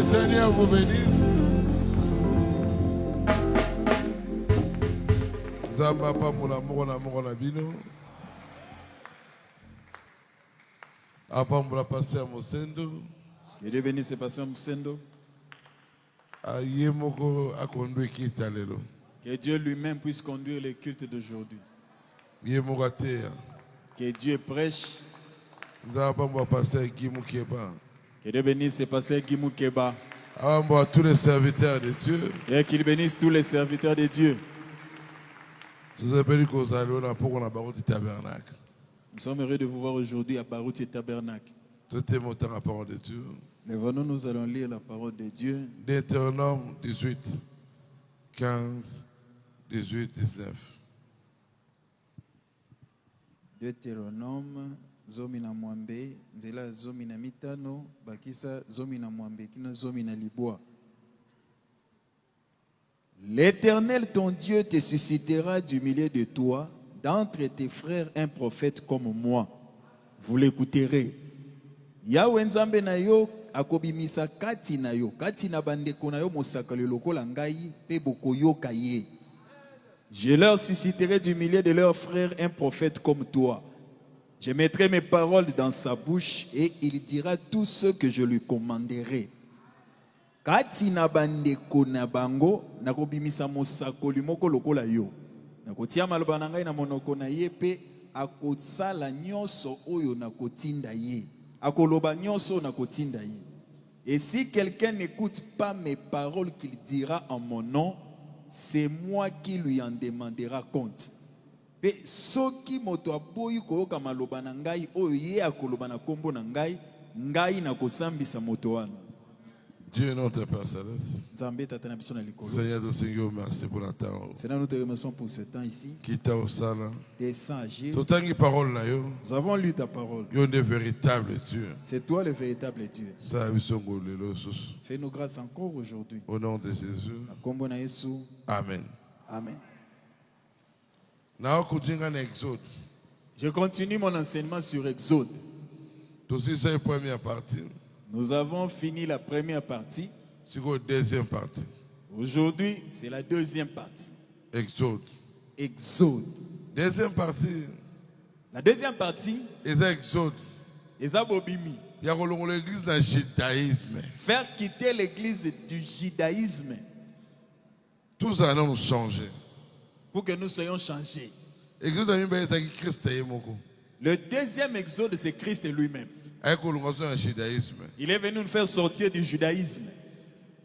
Seigneur vous bénisse. Zamba pa mula moko na bino. Apa mula pasteur Mosendo. Que Dieu bénisse le pasteur Mosendo. Aye moko a conduit qui lelo. Que Dieu lui-même puisse conduire les cultes d'aujourd'hui. Ye moko ateya. Que Dieu prêche. Zamba mula pasteur Guimou Keba. Que Dieu bénisse le pasteur Guimou Keba. À tous les serviteurs de Dieu. Et qu'il bénisse tous les serviteurs de Dieu. Nous sommes heureux de vous voir aujourd'hui à Barouti et Tabernacle. Lève-nous, nous allons lire la parole de Dieu. Deutéronome 18, 15, 18, 19. Deutéronome zomi na mwambe, nzela zomi na mitano, bakisa zomi na mwambe, kino zomi na libwa. L'Éternel ton Dieu te suscitera du milieu de toi, d'entre tes frères un prophète comme moi. Vous l'écouterez. Yahweh nzambe na yo akobimisa kati na yo, kati na bandeko na yo mosakali lokola ngai pe bokoyoka ye. Je leur susciterai du milieu de leurs frères un prophète comme toi. Je mettrai mes paroles dans sa bouche et il dira tout ce que je lui commanderai. Kati na bandeko na bango nakobimisa mosakoli moko lokola yo. Nakotia maloba na ngai na monoko na ye pe akosala nyonso oyo nakotinda ye. Akoloba nyonso nakotinda ye. Et si quelqu'un n'écoute pas mes paroles qu'il dira en mon nom, c'est moi qui lui en demandera compte. Pe soki moto aboyi koyoka maloba na ngai oyo ye akoloba na kombo na ngai, ngai nakosambisa moto wana. Dieu notre Père Céleste. Seigneur de Seigneur, merci pour la temps. Seigneur, nous te remercions pour ce temps ici. Kita osala. Descends agir. Nous avons lu ta parole. C'est toi le véritable Dieu. Fais-nous grâce encore aujourd'hui. Au nom de Jésus. Amen. Amen. Exode. Je continue mon enseignement sur Exode. Aussi, c'est la première partie. Nous avons fini la première partie. C'est la deuxième partie. Aujourd'hui, c'est la deuxième partie. Exode. Exode. Deuxième partie. La deuxième partie, C'est Exode. Ezabobimi. Il y a l'église dans le judaïsme. Faire quitter l'église du judaïsme Tout ça nous changer. pour que nous soyons changés. Exode c'est Christ. Le deuxième exode, c'est Christ lui-même. Avec le judaïsme. Il est venu nous faire sortir du judaïsme.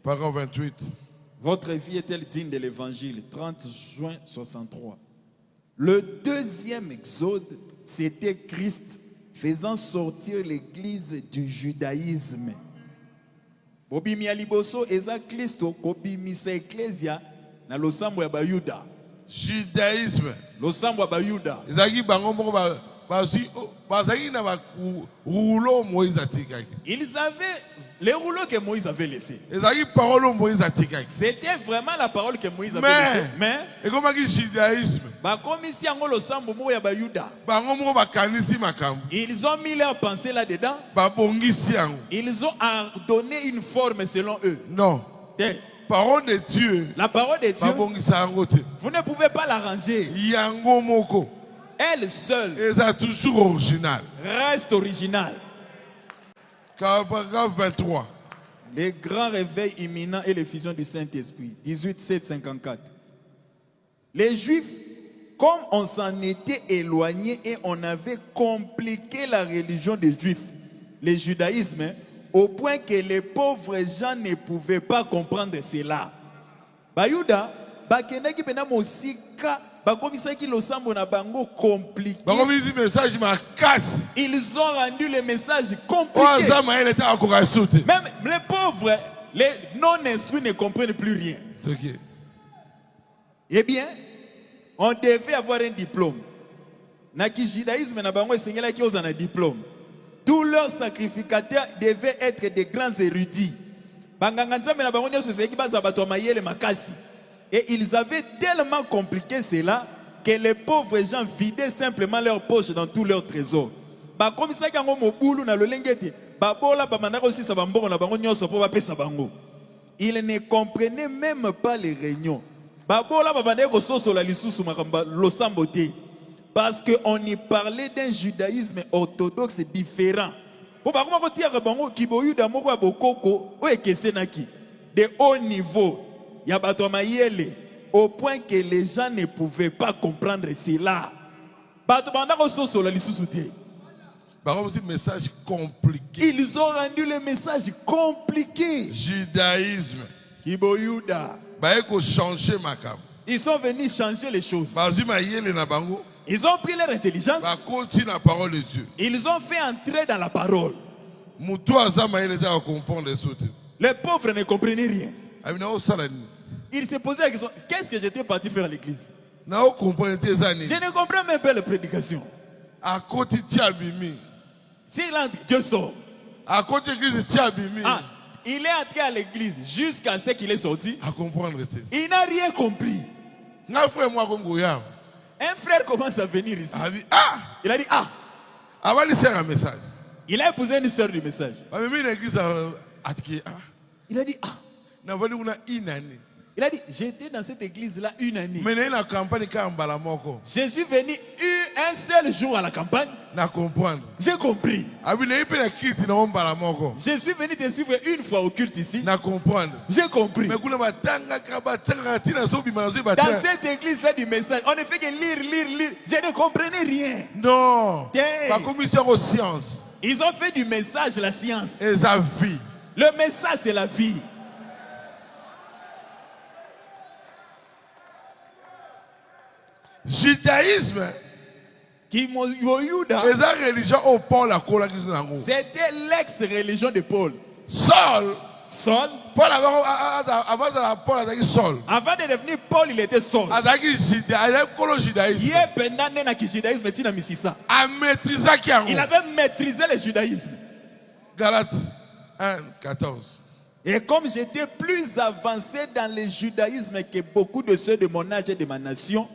Paragraphe 28. Votre vie est-elle digne de l'évangile? 30 juin 63. Le deuxième exode, c'était Christ faisant sortir l'église du judaïsme. Bobimi aliboso eza Kristo kobimisa ecclesia na losambo ya bayuda. Judaïsme. Losambo ya bayuda. Ezaki bango moko bazaki na ba rouleau Moïse atikaki. Ils avaient les rouleaux que Moïse avait laissés. Ezaki parole Moïse atikaki. C'était vraiment la parole que Moïse avait laissée. Mais et comme qui judaïsme. ba komisi yango losambo moko ya bayuda. Bango moko bakanisi makambo. Ils ont mis leur pensée là-dedans. Babongisi yango. Ils ont donné une forme selon eux. Non. Parole de Dieu. La parole de Dieu, vous ne pouvez pas l'arranger. Yango moko. Elle seule est toujours original. Reste originale. Paragraphe 23. Les grands réveils imminents et l'effusion du Saint-Esprit. 18:7-54. Les Juifs, comme on s'en était éloigné et on avait compliqué la religion des Juifs, le judaïsme, au point que les pauvres gens ne pouvaient pas comprendre cela. Bayuda, bakendaki pena mosika, bakomisaki losambo na bango compliqué. Ils ont rendu le message compliqué. Même les pauvres, les non-instruits ne comprennent plus rien. Eh bien, on devait avoir un diplôme. Naki judaïsme na bango esengela ki ozana diplôme. Tous leurs sacrificateurs devaient être des grands érudits. Et ils avaient tellement compliqué cela que les pauvres gens vidaient simplement leurs poches dans tous leurs trésors. Ils ne comprenaient même pas les réunions. Parce qu'on y parlait d'un judaïsme orthodoxe différent. De haut niveau, au point que les gens ne pouvaient pas comprendre cela. Message compliqué. Ils ont rendu le message compliqué. Judaïsme. Ils sont venus changer les choses. Ils ont pris leur intelligence. Ils ont fait entrer dans la parole. Les pauvres ne comprenaient rien. Ils se posaient la question, qu'est-ce que j'étais parti faire à l'église? Je ne comprends même pas la prédication. S'il entre, Dieu sort. Il est entré à l'église jusqu'à ce qu'il est sorti. Il n'a rien compris. Un frère commence à venir ici. Il a dit, il a épousé une sœur du message. Il a dit, il a dit, j'étais dans cette église-là une année. Je suis venu un seul jour à la campagne. J'ai compris. Je suis venu te suivre une fois au culte ici. J'ai compris. Dans cette église-là du message, on ne fait que lire. Je ne comprenais rien. Non. La commission aux sciences. Ils ont fait du message la science. Et la vie. Le message, c'est la vie. Judaïsme. C'était l'ex-religion de Paul. Saul. Avant de devenir Paul, il était Saul. Il avait maîtrisé le judaïsme. Galates 1, 14. Et comme j'étais plus avancé dans le judaïsme que beaucoup de ceux de mon âge et de ma nation,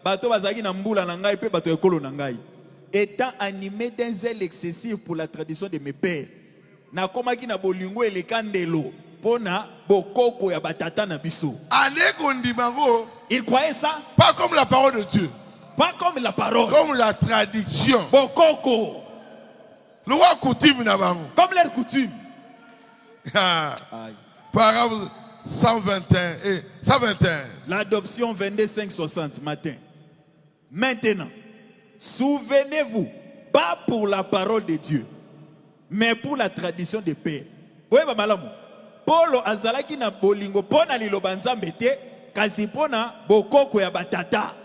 bato bazaki na mbula na ngai pe bato ekolo na ngai. Étant animé d'un zèle excessif pour la tradition de mes pères, na komaki na bolingo elekandelo pona bokoko ya batata na biso. Il croyait ça pas comme la parole de Dieu, pas comme la parole, comme la tradition. Bokoko. Le roi coutume na bango. Comme leur coutume. Paragraphe 121 et 121. L'adoption 22:560 matin. Maintenant, souvenez-vous, pas pour la parole de Dieu, mais pour la tradition des pères. Oui, mamalamu. Paulo azalaki na bolingo pona liloba nzambe te, kasi pona bokoko ya batata.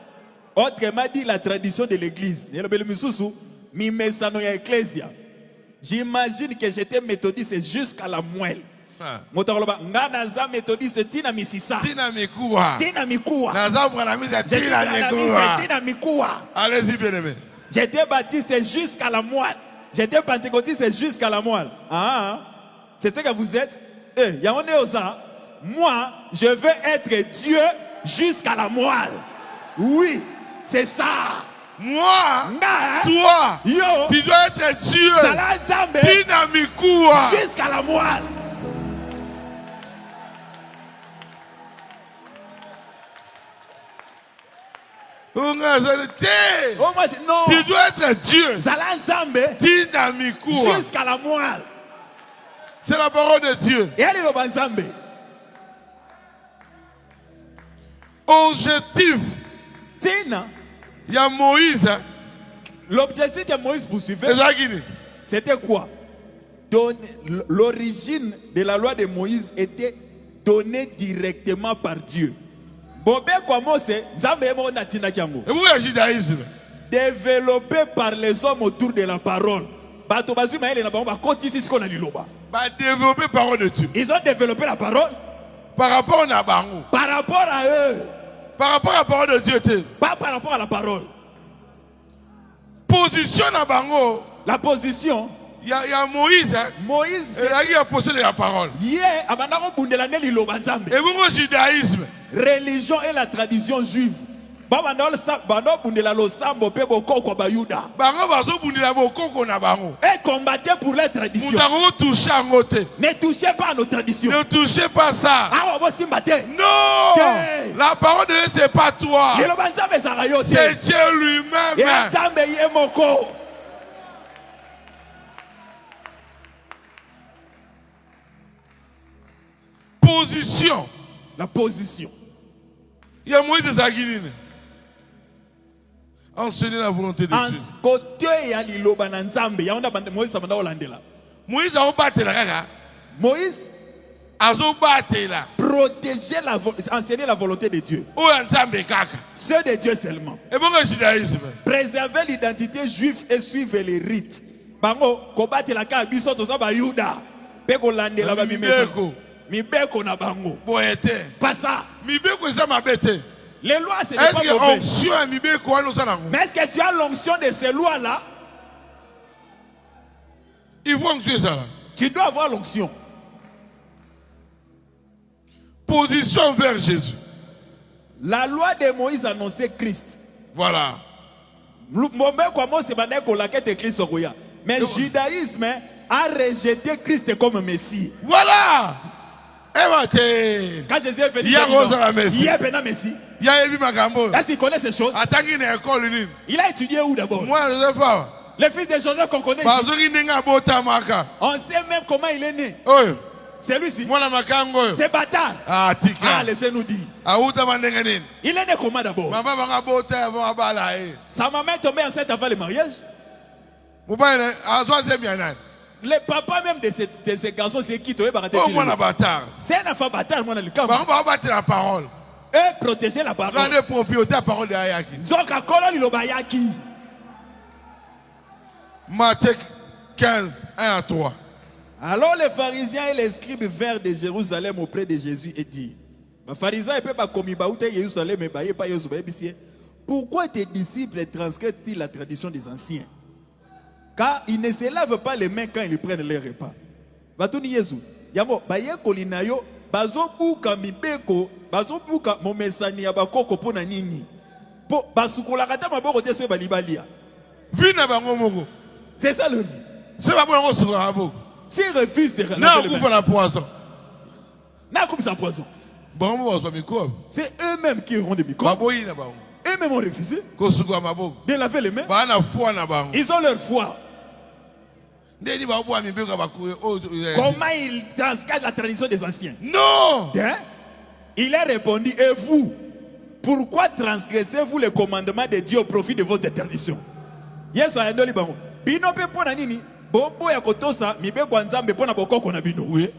Autrement dit, la tradition de l'église. J'imagine que j'étais méthodiste jusqu'à la moelle. Nganaza méthodiste tina misisa. Tina mikua. Tina mikua. Tina mikua. Allez-y, bien aimé. J'étais baptiste jusqu'à la moelle. J'étais pentecôtiste jusqu'à la moelle. Ah, c'est ce que vous êtes? Moi, je veux être Dieu jusqu'à la moelle. Oui, c'est ça. Moi, toi, yo, tu dois être Dieu. Tina mikua. Jusqu'à la moelle. Non. Tu dois être Dieu. Jusqu'à la moelle. C'est la parole de Dieu. Objectif. Il y a Moïse. L'objectif que Moïse poursuivait, c'était quoi? L'origine de la loi de Moïse était donnée directement par Dieu. Développé par les hommes autour de la parole. Développer la parole de Dieu. Ils ont développé la parole par rapport à Bango. Par rapport à eux. Par rapport à la parole de Dieu. Pas par rapport à la parole. Position à Bango. La position. Il y a Moïse. Moïse. Il a possédé la parole. Et le judaïsme. Religion et la tradition juive. Et combattez pour les traditions. Ne touchez pas à nos traditions. Ne touchez pas ça. Non. La parole de Dieu, ce n'est pas toi. C'est Dieu lui-même. Position. La position. Il y a Moïse Zaguinine. Enseigner la volonté de Dieu. Moïse a battu la Moïse a battu la protéger enseigner la volonté de Dieu. C'est de Dieu seulement. Et bon judaïsme. Préserver l'identité juive et suivre les rites. Bango combattre la ka biso to za ba Yuda. Pe ko landela ba mimeso. Mibeko na bango. Pas ça. Mibeko za mabete. Les lois, c'est pas mauvais. Mais est-ce que tu as l'onction de ces lois-là? Il faut onctionner ça là. Tu dois avoir l'onction. Position vers Jésus. La loi de Moïse annonçait Christ. Voilà. Mais le judaïsme a rejeté Christ comme Messie. Voilà. Quand Jésus est venu, il y a Messie. Est-ce qu'il connaît ces choses? Il a étudié où d'abord? Moi, je ne sais pas. Le fils de Joseph qu'on connaît. On sait même comment il est né. C'est lui-ci. C'est bâtard. Ah, laissez-nous dire. Il est né comment d'abord? Sa maman est tombée enceinte avant le mariage. Le papa même de ces garçons, c'est qui? C'est un enfant bâtard. Et protéger la parole. Matthieu 15, 1 à 3. Alors les pharisiens et les scribes vinrent de Jérusalem auprès de Jésus et dirent: pourquoi tes disciples transgressent-ils la tradition des anciens? Car ils ne se lavent pas les mains quand ils prennent leur repas. C'est ça le vie. C'est pas bon suka maboko. S'ils refusent de Na kufa na poisson. Na comme ça poisson. Bon mo so microbe. C'est eux-mêmes qui auront des microbes. Baboyi na bango. Eux-mêmes ont refusé Ko suka maboko. de laver les mains. Ba na foi na bango. Ils ont leur foi. Ndeni ba boa mibeka ba ku. Comment ils transgressent la tradition des anciens? Non. Il a répondu, et vous, pourquoi transgressez-vous les commandements de Dieu au profit de votre tradition? Yes, I know libango. Bino pe pona nini? Bobo ya kotosa mibe kwa nzambe pona bokoko na bino. Oui.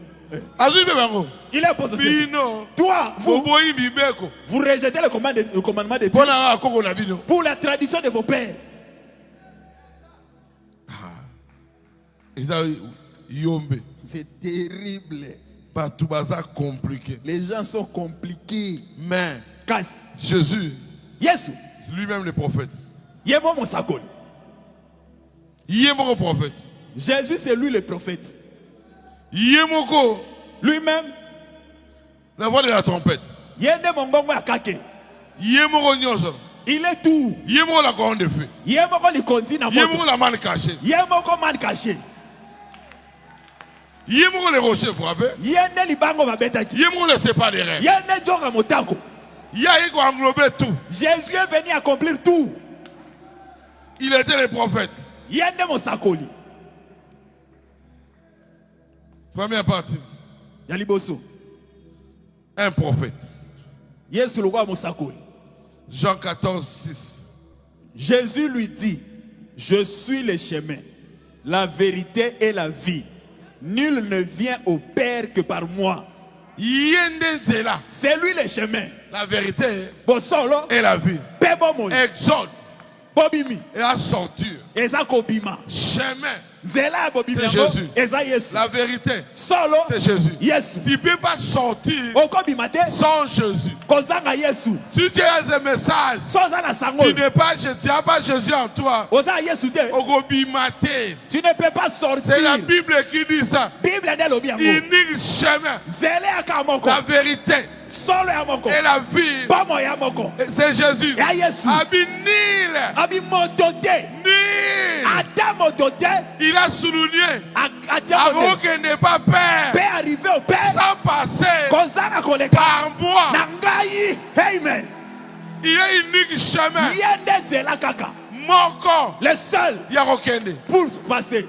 Azu be bango. Il a posé. Bino. Toi, vous rejetez le commandement de Dieu pona akoko na bino. Pour la tradition de vos pères. C'est terrible. Compliqué. Les gens sont compliqués. Mais Casse. Jésus, Yes. c'est lui-même le prophète. Yemo mon sakol. Yemo prophète. Jésus c'est lui le prophète. Yemoko. Lui-même. La voix de la trompette. Yende mongongo akake. Yemoko nyoso. Il est tout. Yemoko la couronne de feu. Yemoko li konzi na moto. Yemoko la manne cachée. Yemoko man caché. Yemoko les rochers frappés. Yende libango mabetaki. Yemoko les sépare des rêves. Yende joka motako. Yaïko englobé tout. Jésus est venu accomplir tout. Il était le prophète. Yende mon sakoli. Première partie. Yaliboso. Un prophète. Yesu le roi mon sakoli. Jean 14, 6. Jésus lui dit, je suis le chemin, la vérité et la vie. Nul ne vient au Père que par moi. C'est lui le chemin, la vérité et la vie. Exode et la sorture. Chemin. C'est Jésus. La vérité, c'est Jésus. Tu ne peux pas sortir sans Jésus. Si tu as un message, tu n'as pas Jésus en toi. Tu ne peux pas sortir. C'est la Bible qui dit ça. Il nie chemin. La vérité et la vie. C'est Jésus. Il a souligné avant qu'il n'ait pas peur sans passer par moi. Amen. Il est unique chemin. Mon corps. Le seul pour passer.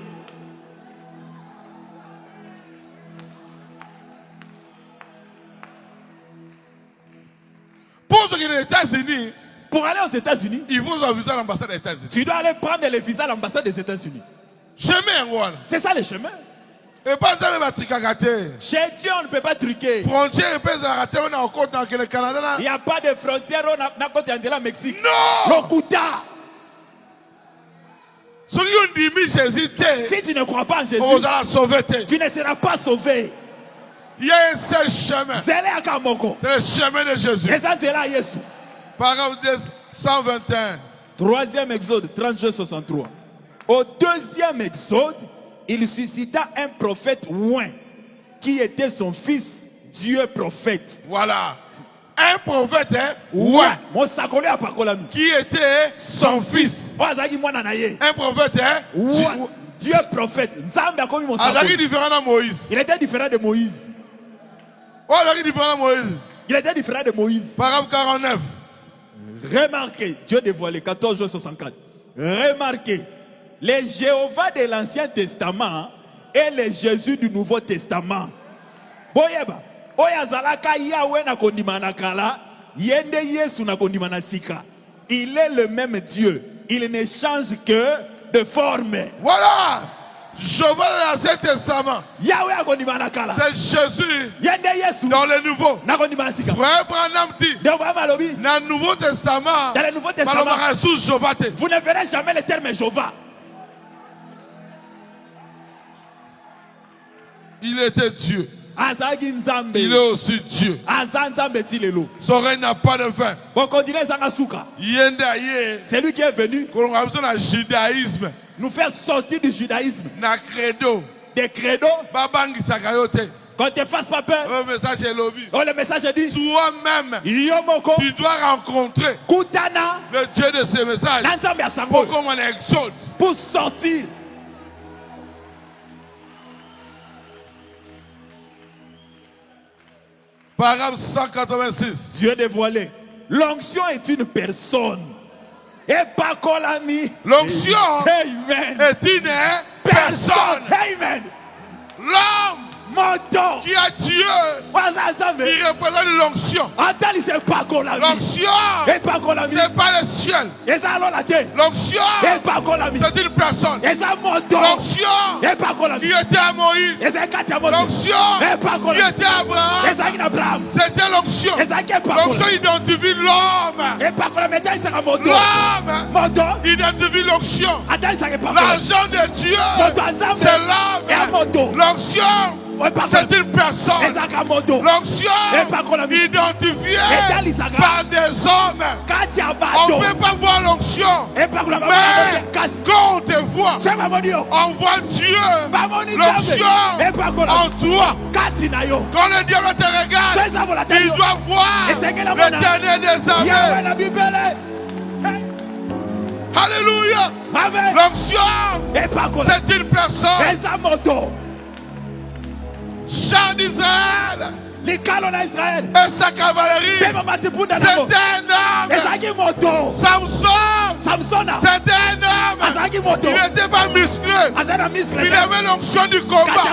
Pour ceux qui sont aux États-Unis, pour aller aux États-Unis, il faut visiter l'ambassade des États-Unis. Tu dois aller prendre le visa à l'ambassade des États-Unis. C'est ça le chemin. Et pas chez Dieu, on ne peut pas truquer. Il n'y a pas de frontière au Mexique. Non! Lokuta. Si tu ne crois pas en Jésus, tu ne seras pas sauvé. Il y a un seul chemin. C'est le chemin de Jésus. Paragraphe 121. Troisième exode, 32-63. Au deuxième exode, il suscita un prophète oint, qui était son fils, Dieu prophète. Voilà. Un prophète oint, qui était son fils. Un prophète oint, Dieu prophète. Il était différent de Moïse. Il était différent de Moïse. Paragraphe 49. Remarquez, Dieu dévoilé, 14-64. Remarquez, les Jéhovah de l'Ancien Testament et les Jésus du Nouveau Testament. Boyeba, oyazalaka Yahweh na kondimana kala, yende Yesu na kondimana sika. Il est le même Dieu. Il ne change que de forme. Voilà. Jéhovah de l'Ancien Testament. C'est Jésus dans le Nouveau. Frère Branham dit dans le Nouveau Testament, vous ne verrez jamais le terme Jéhovah. Il était Dieu. Il est aussi Dieu. Son règne n'a pas de fin. C'est lui qui est venu nous faire sortir du judaïsme. Na credo. Des credos. Babangi sakayote. Quand te fasse pas peur. Le message est lobby. Oh, le message dit. Toi-même. Tu dois rencontrer. Le Dieu de ce message. Pour qu'on exaulte. Pour sortir. Paragraphe 186. Dieu dévoilé. L'onction est une personne. Et pas qu'on l'a mis. L'onction est une personne. Amen. L'homme qui a Dieu, il représente l'onction. L'onction, c'est pas le ciel. L'onction, c'est une personne. L'onction qui était à Moïse. L'onction qui était à Abraham. C'était l'onction. L'onction identifie l'homme. L'homme identifie l'onction. L'argent de Dieu, c'est l'homme. L'onction, c'est une personne. L'onction identifiée par des hommes. On ne peut pas voir l'onction. Mais quand on te voit, on voit Dieu. L'onction en toi. Quand le diable te regarde, il doit voir l'Éternel des armées. Alléluia. L'onction, c'est une personne. Chant d'Israël et sa cavalerie, c'était un homme. Samson, c'était un homme. Il n'était pas musclé. Il avait l'onction du combat.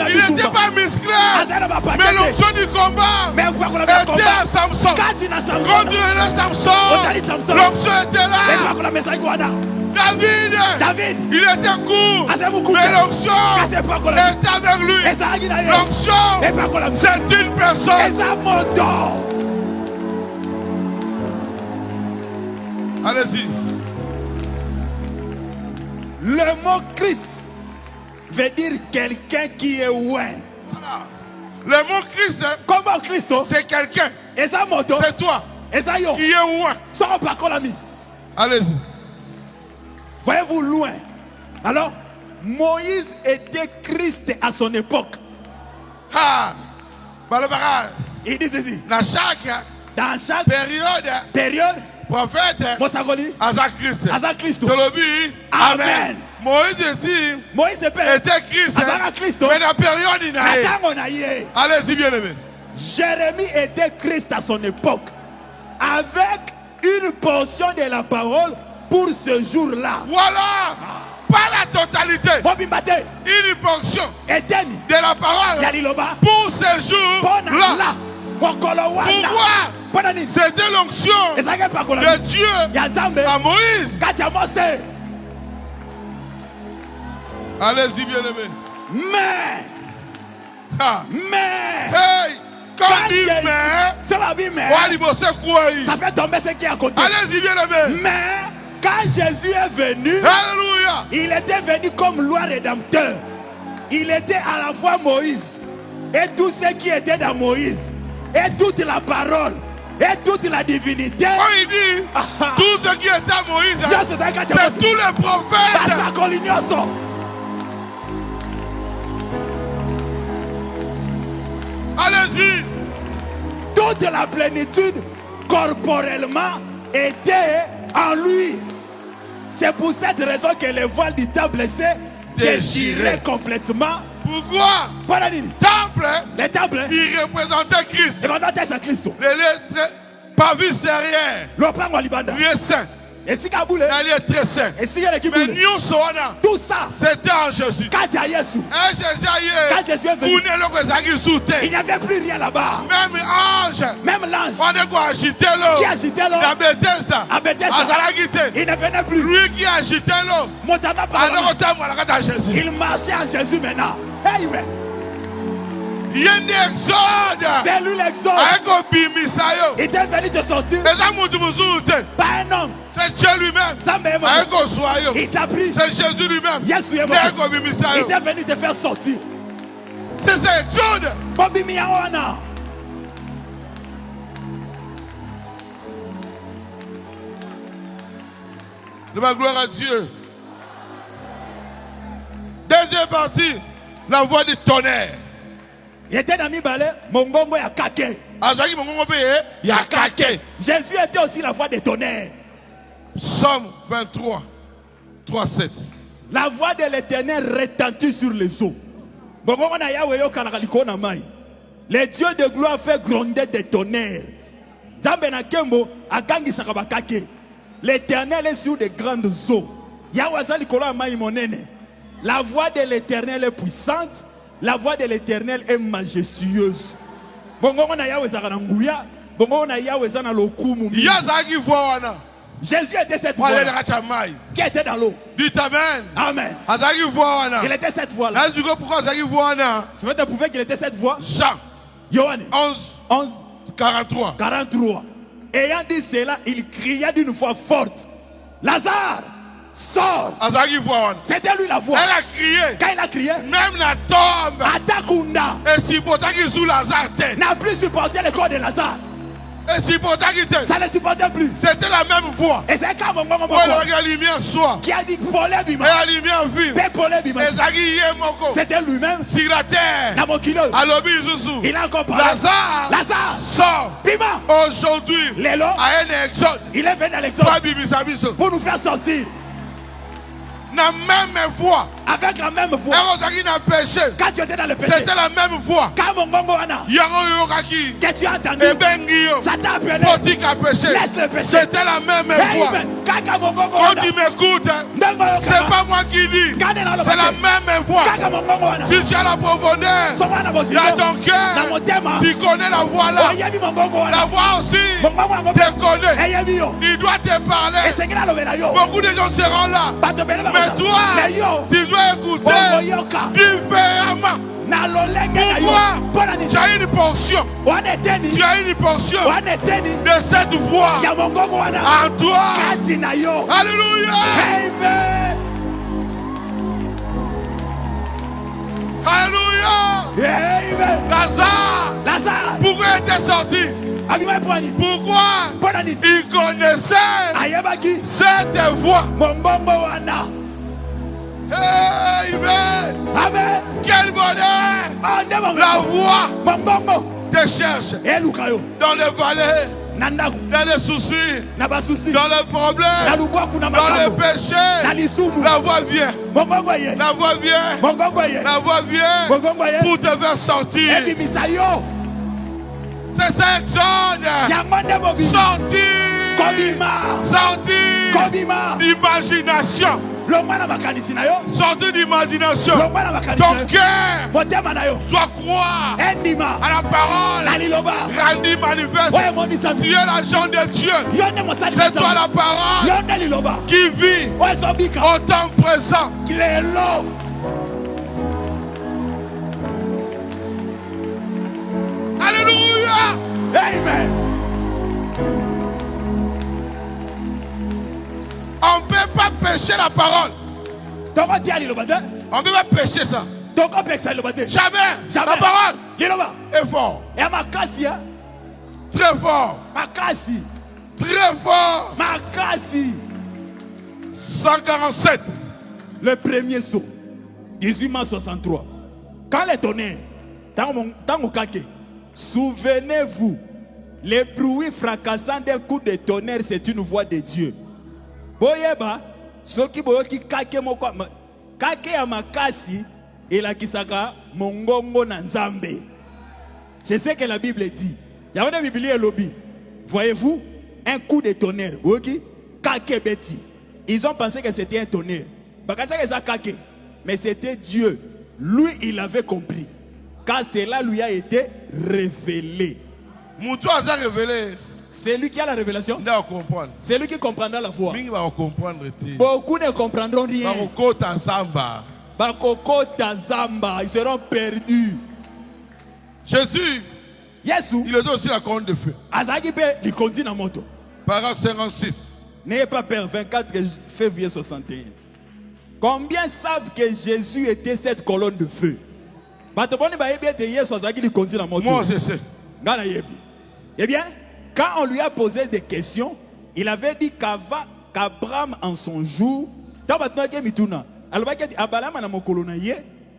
Il n'était pas musclé, mais l'onction du combat était à Samson. Quand il était Samson, l'onction était là. David, il était court, mais l'onction est avec lui. L'onction, c'est une personne. Allez-y. Le mot Christ veut dire quelqu'un qui est loin. Voilà. Le mot Christ, comment Christ, c'est quelqu'un. C'est toi qui est loin. Allez-y. Voyez-vous loin. Alors, Moïse était Christ à son époque. Il dit ceci. Dans chaque période, prophète, Aza Christ. Amen. Moïse était Christ. Mais dans la période, il n'a pas. Allez-y, bien aimé. Jérémie était Christ à son époque. Avec une portion de la parole pour ce jour-là. Voilà. Pas la totalité. Une portion de la parole pour ce jour-là. Pourquoi? C'était l'onction de Dieu à Moïse. Allez-y, bien aimé. Mais quand il met, ça fait tomber ce qui est à côté. Allez-y, bien aimé. Mais quand Jésus est venu, alléluia, il était venu comme loi rédempteur. Il était à la fois Moïse et tout ce qui était dans Moïse et toute la parole et toute la divinité. Quand il dit tout ce qui était à Moïse, c'est tous les prophètes. Allez-y. Toute la plénitude corporellement était en lui. C'est pour cette raison que le voile du temple s'est déchiré complètement. Pourquoi? Le temple, il représentait Christ. Les lettres pavis derrière. Il est saint. Il est très saint. Mais nous, tout ça, c'était en Jésus. Quand Jésus est venu, il n'y avait plus rien là-bas. Même l'ange, qui agitait l'eau, il ne venait plus. Lui qui agitait l'eau, il marchait en Jésus maintenant. C'est lui l'exode. Il est venu te sortir. Pas un homme. C'est Dieu lui-même. Il t'a pris. C'est Jésus lui-même. Il est venu te faire sortir. C'est ça, exode. De ma gloire à Dieu. Deuxième partie, la voix du tonnerre. Il était dans Mibale, Mongongo ya kake. Azaki Mongongo pe ya kake. Jésus était aussi la voix des tonnerres. Psaume 23, 3-7. La voix de l'Éternel retentit sur les eaux. Mongongo na Yahweh yo kanaliko na mai. Le Dieu de gloire fait gronder des tonnerres. Zambe na kembo akangi sakaba kake. L'Éternel est sur de grandes eaux. Yahweh zali kolo mai monene. La voix de l'Éternel est puissante. La voix de l'Éternel est majestueuse. Bongo na Yahweh zaka na nguya. Bongo na Yahweh zana lokumu. Yazaki voix wana. Jésus était cette voix qui était dans l'eau. Dites amen. Amen. Il était cette voix là. Je vais te prouver qu'il était cette voix. Jean Yohane 11 43. Ayant dit cela, il cria d'une voix forte, Lazare, sors. C'était lui la voix. Elle a crié. Quand il a crié, même la tombe Atakunda n'a plus supporté le corps de Lazare. Ça ne supportait plus. C'était la même voix. Et c'est quand la lumière soit qui a dit et la lumière vile. C'était lui-même sur la terre. Il a encore parlé. Lazare sort. Aujourd'hui à un exode. Il est venu à l'exode pour nous faire sortir. La même voix. Avec la même voix. Quand tu étais dans le péché, c'était la même voix. Que tu as entendu, ça t'a appelé. Laisse le péché. C'était la même voix. Quand tu m'écoutes, c'est pas moi qui dis, c'est la même voix. Si tu as la profondeur dans ton cœur, tu connais la voix là. La voix aussi te connaît. Il doit te parler. Beaucoup de gens seront là. Mais toi, tu dois écouter différemment. Pourquoi? Tu as une portion. Tu as une portion de cette voix en toi. Alléluia. Amen. Alléluia. Amen. Lazare. Pourquoi il était sorti? Pourquoi? Il connaissait cette voix. Amen. Amen. Quel bonheur. La voix te cherche dans les vallées, dans les soucis, dans les problèmes, dans les péchés. La voix vient. La voix vient. La voix vient pour te faire sortir. C'est ça, exode. Sortir d'imagination. Sortir d'imagination. Ton cœur doit croire à la parole rendue manifeste. Tu es l'agent de Dieu. C'est toi la parole qui vit au temps présent. Alléluia. Amen. On ne peut pas pécher la parole. On ne peut pas pécher ça. Jamais. La parole est fort. Très fort. Très fort. 147. Le premier saut. 18 mars 63. Quand les tonnerres, souvenez-vous, les bruits fracassants d'un coup de tonnerre, c'est une voix de Dieu. Boyeba, soki boyoki kake moko kake ya makasi elakisaka mongongo na nzambe. C'est ce que la Bible dit. Il y a une Bible et lobby. Voyez-vous, un coup de tonnerre. Boyoki kake beti. Ils ont pensé que c'était un tonnerre. Bakasa que ça kake, mais c'était Dieu. Lui, il avait compris. Car cela lui a été révélé. Moutou a révélé. C'est lui qui a la révélation. C'est lui qui comprendra la voix. Beaucoup ne comprendront rien. Ils seront perdus. Jésus, il est aussi la colonne de feu. Paragraphe 56. N'ayez pas peur, 24 février 61. Combien savent que Jésus était cette colonne de feu? Moi je sais. Eh bien, quand on lui a posé des questions, il avait dit qu'Abraham en son jour,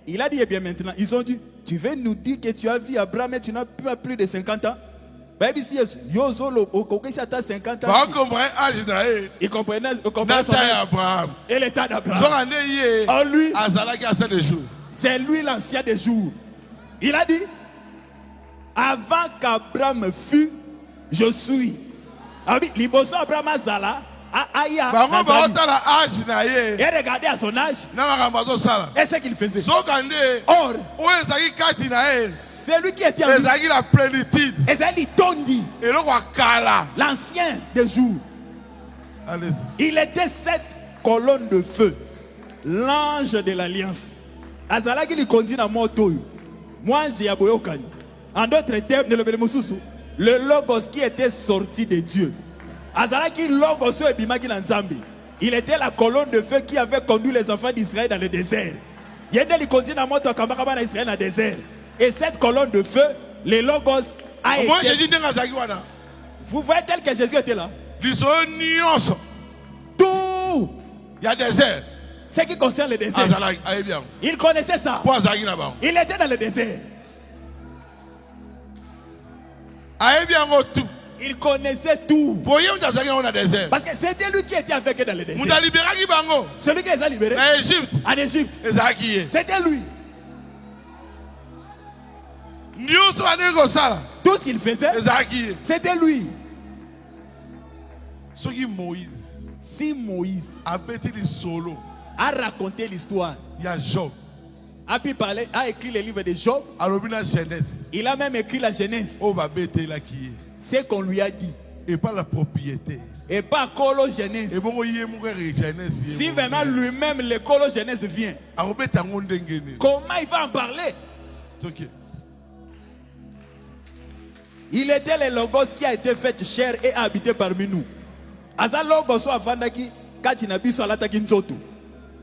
il a dit, eh bien maintenant, ils ont dit, tu tu veux nous dire que tu as vu Abraham et tu n'as pas plus de 50 ans? Il comprenait Abraham. Et l'état d'Abraham. En lui, c'est lui l'ancien des jours. Il a dit, avant qu'Abraham fût, je suis. Liboso Abraham Azala. Et regardez à son âge. Et ce qu'il faisait. Or, c'est lui qui était en lui. Et c'est lui l'ancien des jours. Il était cette colonne de feu. L'ange de l'alliance. Azala qui lui conduit dans mon tour. Moi j'ai aboyokani. En d'autres termes, le logos qui était sorti de Dieu. Il était la colonne de feu qui avait conduit les enfants d'Israël dans le désert. Et cette colonne de feu, le logos a été... Vous voyez tel que Jésus était là. Tout. Il y a désert. Ce qui concerne le désert. Il connaissait ça. Il était dans le désert. Il connaissait tout. Parce que c'était lui qui était avec eux dans le désert. Celui qui les a libérés en Égypte. C'était lui. Tout ce qu'il faisait, c'était lui. Si Moïse a raconté l'histoire, il y a Job. A écrit le livre de Job. Il a même écrit la Genèse. C'est qu'on lui a dit. Et pas la propriété. Et pas Colo Genèse. Si vraiment lui-même le Colo Genèse vient, comment il va en parler? Il était le logos qui a été fait chair et habité parmi nous.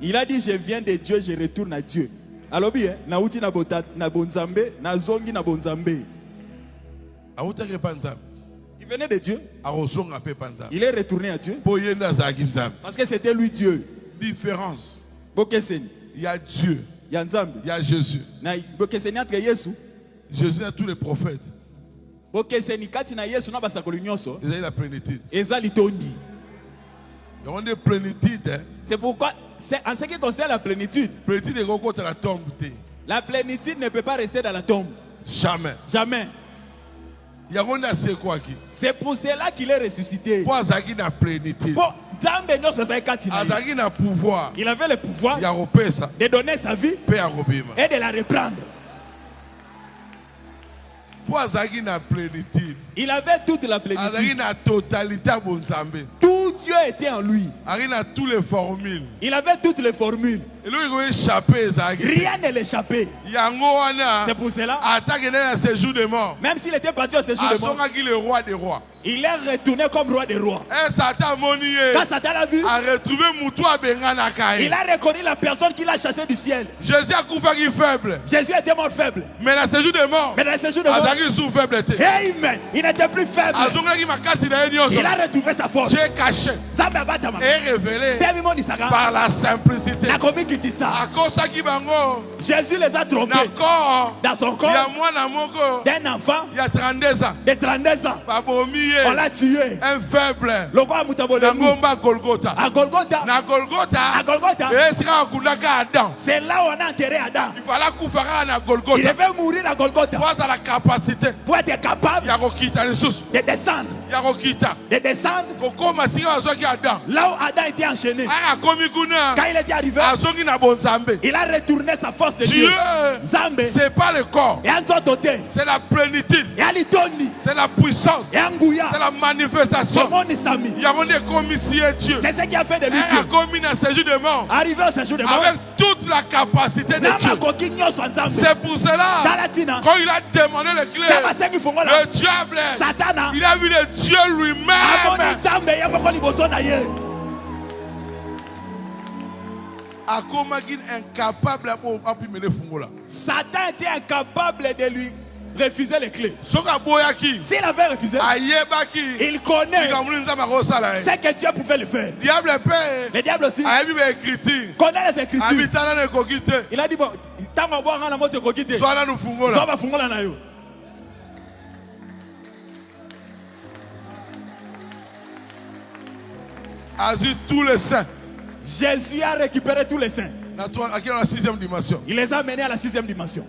Il a dit, je viens de Dieu, je retourne à Dieu. Alors bien, nauti na bonzambe, na zongi na bonzambe. Il venait de Dieu. Il est retourné à Dieu. Parce que c'était lui Dieu. Différence. Il y a Dieu. Il y a Jésus. Jésus a tous les prophètes. Il y a la plénitude. C'est pourquoi, en ce qui concerne la plénitude, la plénitude ne peut pas rester dans la tombe. Jamais. Jamais. C'est pour cela qu'il est ressuscité. Il avait le pouvoir de donner sa vie et de la reprendre. Il avait toute la plénitude. Tout Dieu était en lui. Il avait toutes les formules. Rien ne l'échappait. C'est pour cela, même s'il était parti au séjour de mort, il est retourné comme roi des rois. Quand Satan l'a vu, il a reconnu la personne qui l'a chassé du ciel. Jésus était mort faible. Mais dans le séjour de mort, Amen. Il n'était plus faible. Il a retrouvé sa force. Et révélé par la simplicité. Jésus les a trompés dans son corps d'un enfant de 32 ans. On l'a tué. Un faible. À Golgotha. C'est là où on a enterré Adam. Il devait mourir à Golgotha pour être capable de descendre. Là où Adam était enchaîné. Quand il était arrivé, il a retourné sa force de Dieu. C'est pas le corps. C'est la plénitude. C'est la puissance. C'est la manifestation. C'est ce qui a fait de lui Dieu. Arrivé au séjour de mort avec toute la capacité de Dieu. C'est pour cela, quand il a demandé les clés, le diable, il a vu le Dieu lui-même. Satan était incapable de lui refusé les clés. S'il avait refusé, il connaît ce que Dieu pouvait le faire. Le diable aussi connaît les Écritures. Il a dit, bon, tous les saints. Jésus a récupéré tous les saints. La 6e dimension. Il les a menés à la 6e dimension.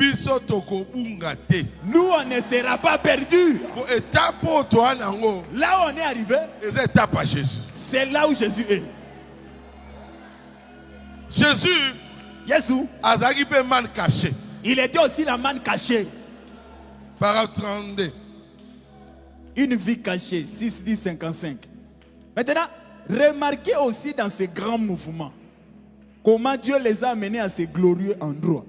Nous, on ne sera pas perdus. Là où on est arrivé, c'est là où Jésus est. Jésus, il était aussi la manne cachée. Paragraphe 32. Une vie cachée, 6, 10, 55. Maintenant, remarquez aussi dans ces grands mouvements comment Dieu les a amenés à ces glorieux endroits.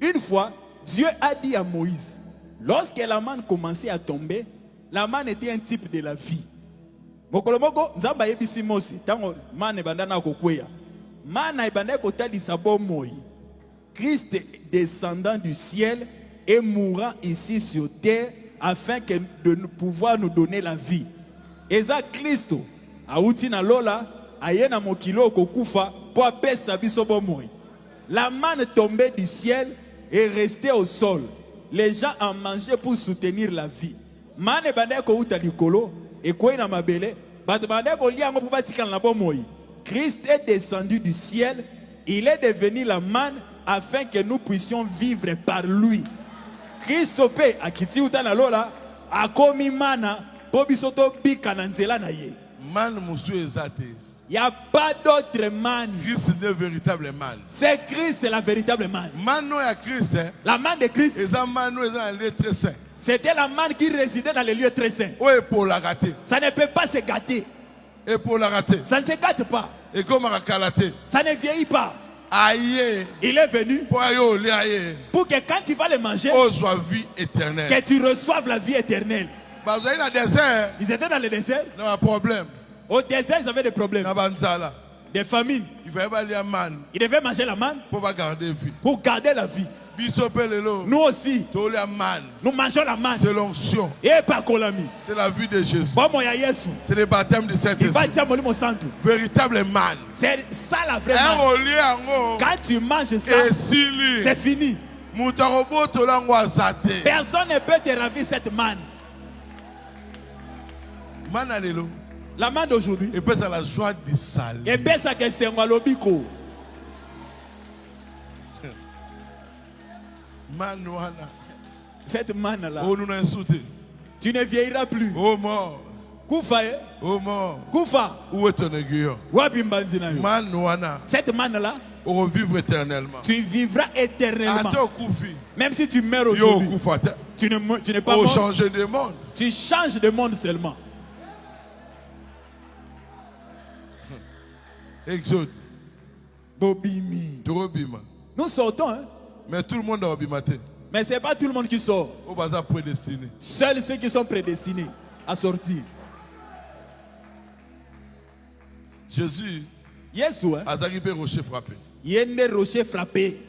Une fois, Dieu a dit à Moïse, lorsque la manne commençait à tomber, la manne était un type de la vie. Christ descendant du ciel et mourant ici sur terre afin de pouvoir nous donner la vie. Eza Christo auti na lola ayena mokilo kokufa po apesa biso bomoi. La manne tombée du ciel est restée au sol. Les gens en mangeaient pour soutenir la vie. Manne bande ko uta likolo et ko ina mabele bat bande ko liango po batikana na bomoi. Christ est descendu du ciel, il est devenu la manne afin que nous puissions vivre par lui. Christ opé akiti uta na lola akomi mana po bisoto bika na nzela na ye. Man musu ezate. Il n'y a pas d'autre manne. Christ est le véritable manne. C'est Christ, c'est la véritable manne. Christ, la manne de Christ. C'était la manne qui résidait dans les lieux très saints. Ça ne peut pas se gâter. Et pour la rater. Ça ne se gâte pas. Et comme ça ne vieillit pas. Aïe. Il est venu pour que quand tu vas le manger, vie éternelle. Que tu reçoives la vie éternelle. Ils étaient dans le désert. Non, pas de problème. Au désert, ils avaient des problèmes. Des famines. Ils devaient manger la manne pour garder la vie. Nous aussi, nous mangeons la manne. C'est l'onction. C'est la vie de Jésus. C'est le baptême de Saint-Esprit. Véritable manne. C'est ça la vraie manne. Quand tu manges ça, c'est fini. Personne ne peut te ravir cette manne. La manne d'aujourd'hui. Et puis ça la joie de salut. Et puis ça que c'est un lobiko. Cette manne là. Tu ne vieilliras plus. Oh mort. Koufa. Oh mort. Koufa. Où est ton aiguillon? Cette manne là. Pour vivre éternellement. Tu vivras éternellement. Même si tu meurs aujourd'hui. Tu n'es pas mort. Changer de monde. Tu changes de monde seulement. Exode. Bobimi. Nous sortons, hein? Mais tout le monde a obimaté. Mais ce n'est pas tout le monde qui sort. Au bazar prédestiné. Seuls ceux qui sont prédestinés à sortir. Jésus. Yes, ouais. A arrivé rocher frappé. Il y a un rocher frappé.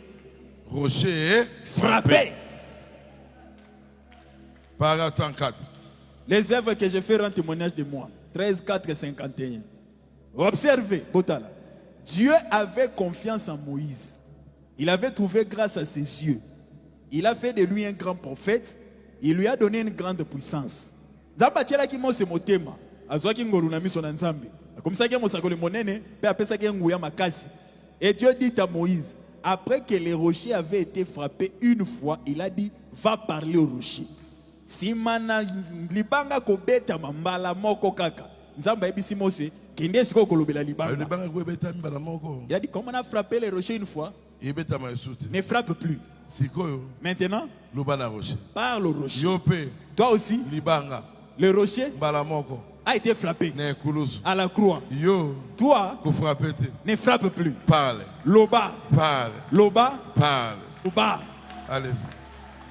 Rocher frappé. Paragraphe 34. Les œuvres que je fais rendent témoignage de moi. 13, 4, 51. Observez, Botala. Dieu avait confiance en Moïse. Il avait trouvé grâce à ses yeux. Il a fait de lui un grand prophète. Il lui a donné une grande puissance. Et Dieu dit à Moïse, après que les rochers avaient été frappés une fois, il a dit, va parler au rocher. Si mana libanga kobeta mambala moko kaka. Nzamba ebisi Mose, kende siko kolobela libanga. Il a dit, comme on a frappé les rochers une fois, ne frappe plus. Maintenant, parle au rocher. Toi aussi, le rocher a été frappé à la croix. Toi, ne frappe plus. Parle. Loba. Parle. Loba. Parle. Loba. Allez-y.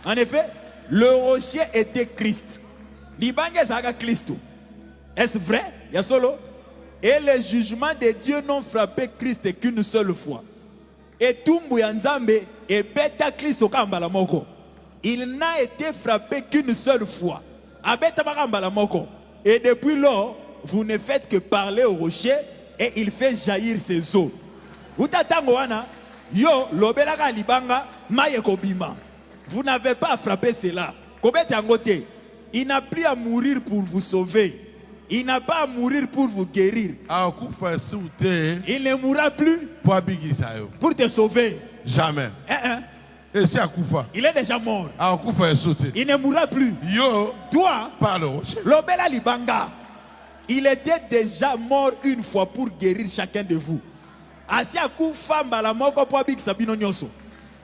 En effet, le rocher était Christ. Libanga zaga Christo. Est-ce vrai? Yasolo. Et les jugements de Dieu n'ont frappé Christ qu'une seule fois. Et tumbu ya nzambe et beta Kristo kambala moko. Il n'a été frappé qu'une seule fois. Abeta bakambala moko. Et depuis lors, vous ne faites que parler au rocher et il fait jaillir ses eaux. Utatango wana yo lobelaka libanga maye kobima. Vous n'avez pas à frapper cela. Kobeta angote. Il n'a plus à mourir pour vous sauver. Il n'a pas à mourir pour vous guérir. Il ne mourra plus pour te sauver. Jamais. Il est déjà mort. Il ne mourra plus. Toi, l'obela libanga, il était déjà mort une fois pour guérir chacun de vous.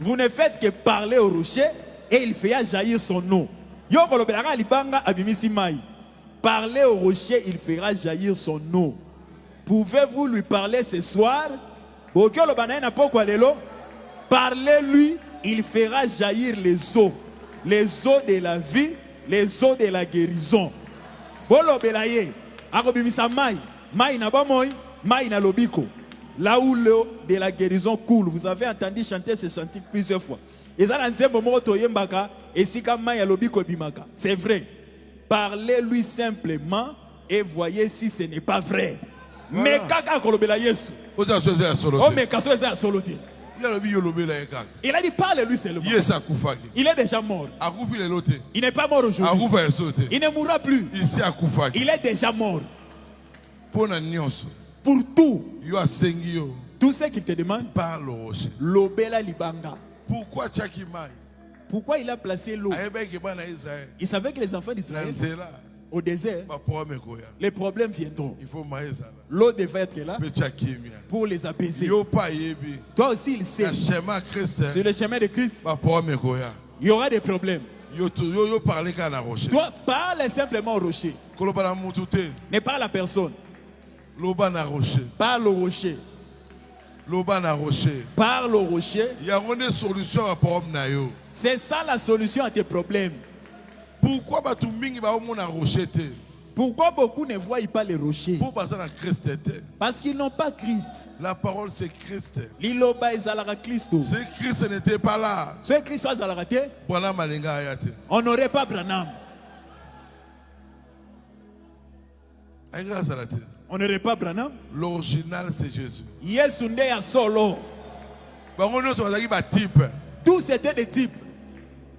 Vous ne faites que parler au rocher et il fait jaillir son eau. Parlez au rocher, il fera jaillir son eau. Pouvez-vous lui parler ce soir? Parlez-lui, il fera jaillir les eaux de la vie, les eaux de la guérison. Là où l'eau de la guérison coule, vous avez entendu chanter ce chantier plusieurs fois. C'est vrai. Parlez-lui simplement et voyez si ce n'est pas vrai. Mais kaka kolobela Yesu. Oh mais kaso eza solo te. Il a dit parle-lui seulement. Il est déjà mort. Il n'est pas mort aujourd'hui. Il ne mourra plus. Il est déjà mort. Pour tout. Tout ce qu'il te demande. Parle au rocher. Lobela libanga. Pourquoi Tchakimai? Pourquoi il a placé l'eau? Il savait que les enfants d'Israël, au désert, les problèmes viendront. L'eau devait être là pour les apaiser. Toi aussi, il sait. Sur le chemin de Christ, il y aura des problèmes. Toi, parle simplement au rocher. Mais pas à la personne. Parle au rocher. Parle au rocher. C'est ça la solution à tes problèmes. Pourquoi beaucoup ne voient pas les rochers? Parce qu'ils n'ont pas Christ. La parole c'est Christ. Si Christ n'était pas là, on n'aurait pas Branham. On n'aurait pas Branham. L'original c'est Jésus. Yesu nde ya solo. Tous c'était des types.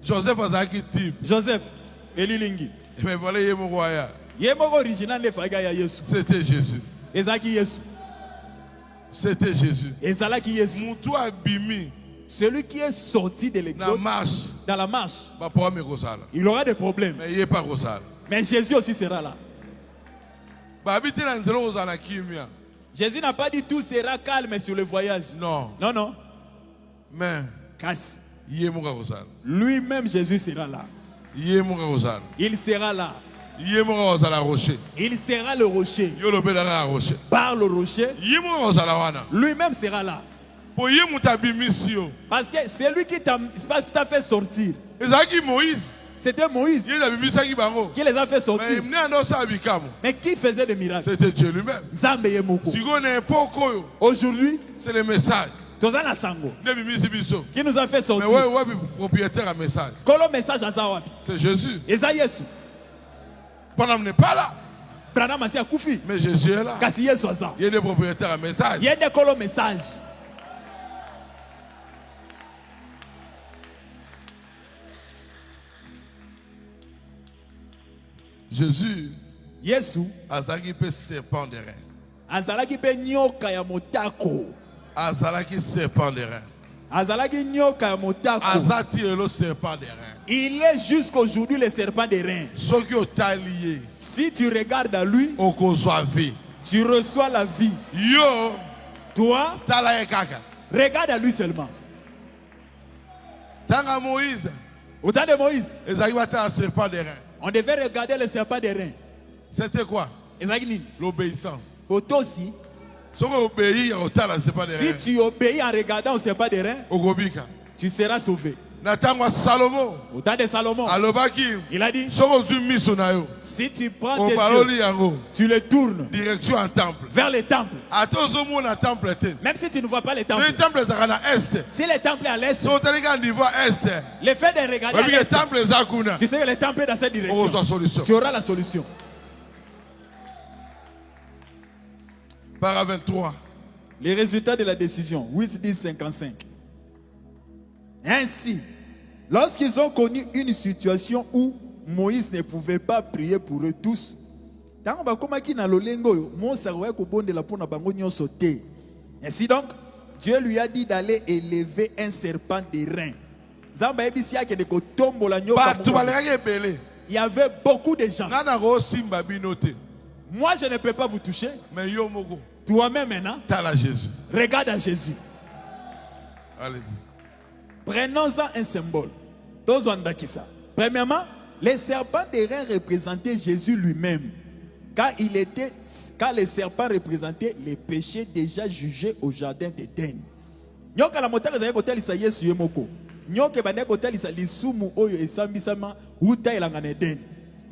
Joseph azaki type. Joseph Elilingi. Mais voilà Yemoko original de faga ya Yesu. C'était Jésus. Ezaki Yesu. C'était Jésus. Ezalaki Yesu. Mutu abimi. Celui qui est sorti de l'exode dans la marche, il aura des problèmes. Mais il n'est pas mais Jésus aussi sera là. Jésus n'a pas dit tout sera calme sur le voyage. Non. Non, non. Mais lui-même Jésus sera là. Il sera là. Il sera le rocher. Par le rocher. Lui-même sera là. Parce que c'est lui qui t'a fait sortir. C'était Moïse qui les a fait sortir. Mais qui faisait des miracles? C'était Dieu lui-même. Aujourd'hui, c'est le message qui nous a fait sortir. C'est Jésus. Branham n'est pas là. Mais Jésus est là. Il y a des propriétaires à message. Il y a des messages. Jésus, Yesu, azalaki pe serpent de rein. Azalaki pe nyoka ya motako. Azalaki serpent de rein. Azalaki nyoka ya motako. Azati le serpent de rein. Il est jusqu'aujourd'hui le serpent de rein. Si tu regardes à lui, tu reçois la vie. Yo, toi, regarde à lui seulement. Tanga Moïse. Au temps de Moïse, serpent de rein. On devait regarder le serpent des reins. C'était quoi? L'obéissance. Si tu obéis en regardant au serpent des reins, tu seras sauvé. Salomon. Au temps de Salomon, il a dit, si tu prends tes yeux, tu les tournes direction un temple. Vers les temples. Même si tu ne vois pas les temples. Si les temples est à l'est, le fait de regarder à l'est, tu sais que les temples est dans cette direction. Tu auras la solution. Para 23. Les résultats de la décision, 8, 10, 55. Ainsi, lorsqu'ils ont connu une situation où Moïse ne pouvait pas prier pour eux tous, ainsi donc, Dieu lui a dit d'aller élever un serpent de rein. Il y avait beaucoup de gens. Moi, je ne peux pas vous toucher. Toi-même maintenant, regarde à Jésus. Allez-y. Prenons-en un symbole. Premièrement, les serpents des reins représentaient Jésus lui-même. Car les serpents représentaient les péchés déjà jugés au jardin d'Éden.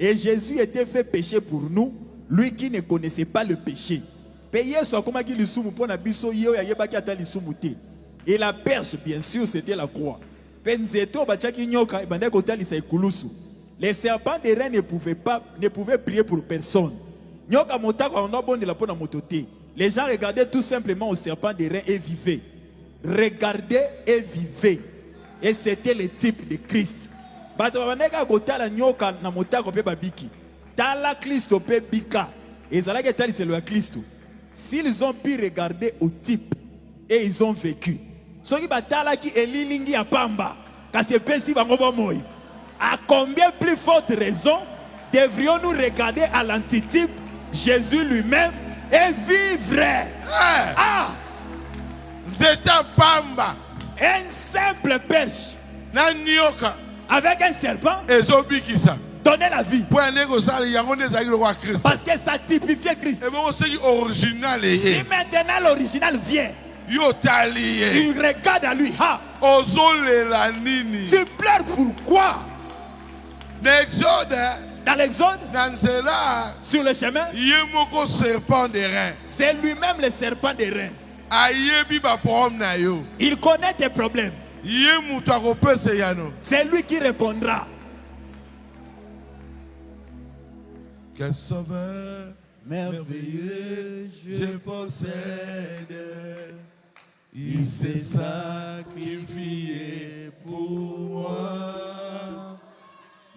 Et Jésus était fait péché pour nous, lui qui ne connaissait pas le péché. Et la perche, bien sûr, c'était la croix. Les serpents des reins ne pouvaient prier pour personne. Les gens regardaient tout simplement au serpent des reins et vivaient. Regardaient et vivaient. Et c'était le type de Christ. S'ils ont pu regarder au type et ils ont vécu. À combien plus forte raison devrions-nous regarder à l'antitype Jésus lui-même et vivre? Un simple pêche avec un serpent donnait la vie. Parce que ça typifiait Christ. Si maintenant l'original vient, tu regardes à lui. Tu pleures pourquoi? Dans l'Exode, sur le chemin, c'est lui-même le serpent des reins. Il connaît tes problèmes. C'est lui qui répondra. Quel sauveur merveilleux je possède. Il s'est sacrifié pour moi.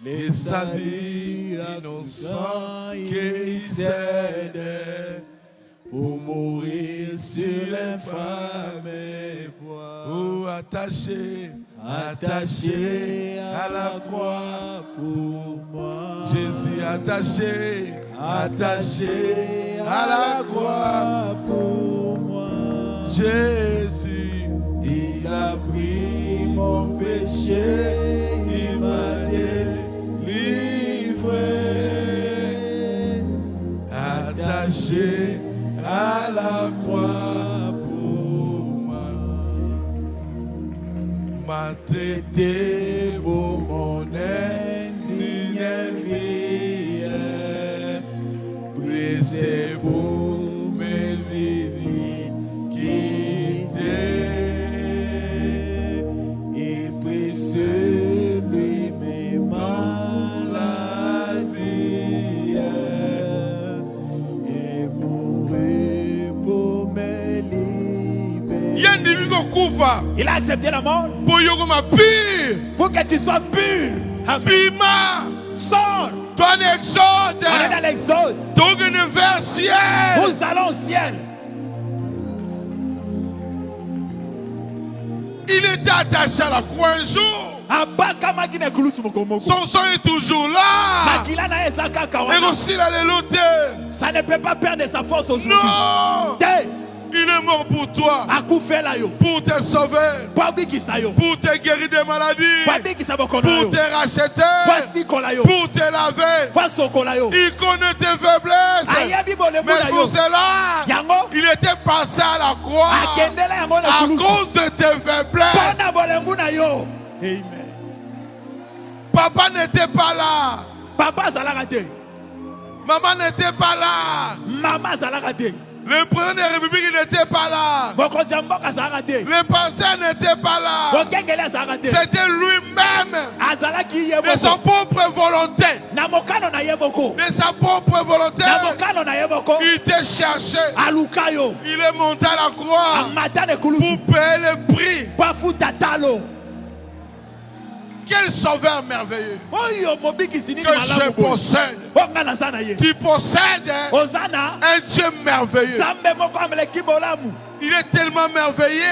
Les saluts innocents qu'il cède pour mourir sur l'infâme bois. Oh, attaché à la croix pour moi. Jésus attaché à la croix pour moi. Jésus, il a pris mon péché, il m'a délivré. Attaché à la croix pour moi. M'a traité pour mon indigne vie, brisé pour mes iniquités, il prit sur lui mes maladies et mourut pour me libérer. Il a accepté la mort pour que tu sois pur. Sors. On est dans l'Exode. Nous allons au ciel. Il était attaché à la croix un jour. Son sang est toujours là. Et aussi l'alléluia. Ça ne peut pas perdre sa force aujourd'hui. Non. Il est mort pour toi, pour te sauver, pour te guérir des maladies, pour te racheter, pour te laver. Il connaît tes faiblesses. Mais pour cela, il était passé à la croix à cause de tes faiblesses. Amen. Papa n'était pas là. Papa Zalagate. Maman n'était pas là. Maman Zalagate. Le président de la République n'était pas là. Le pasteur n'était pas là. C'était lui-même. De sa propre volonté. De sa propre volonté. Il était cherché. Il est monté à la croix pour payer le prix. Quel sauveur merveilleux que je possède. Tu possèdes un Dieu merveilleux. Il est tellement merveilleux.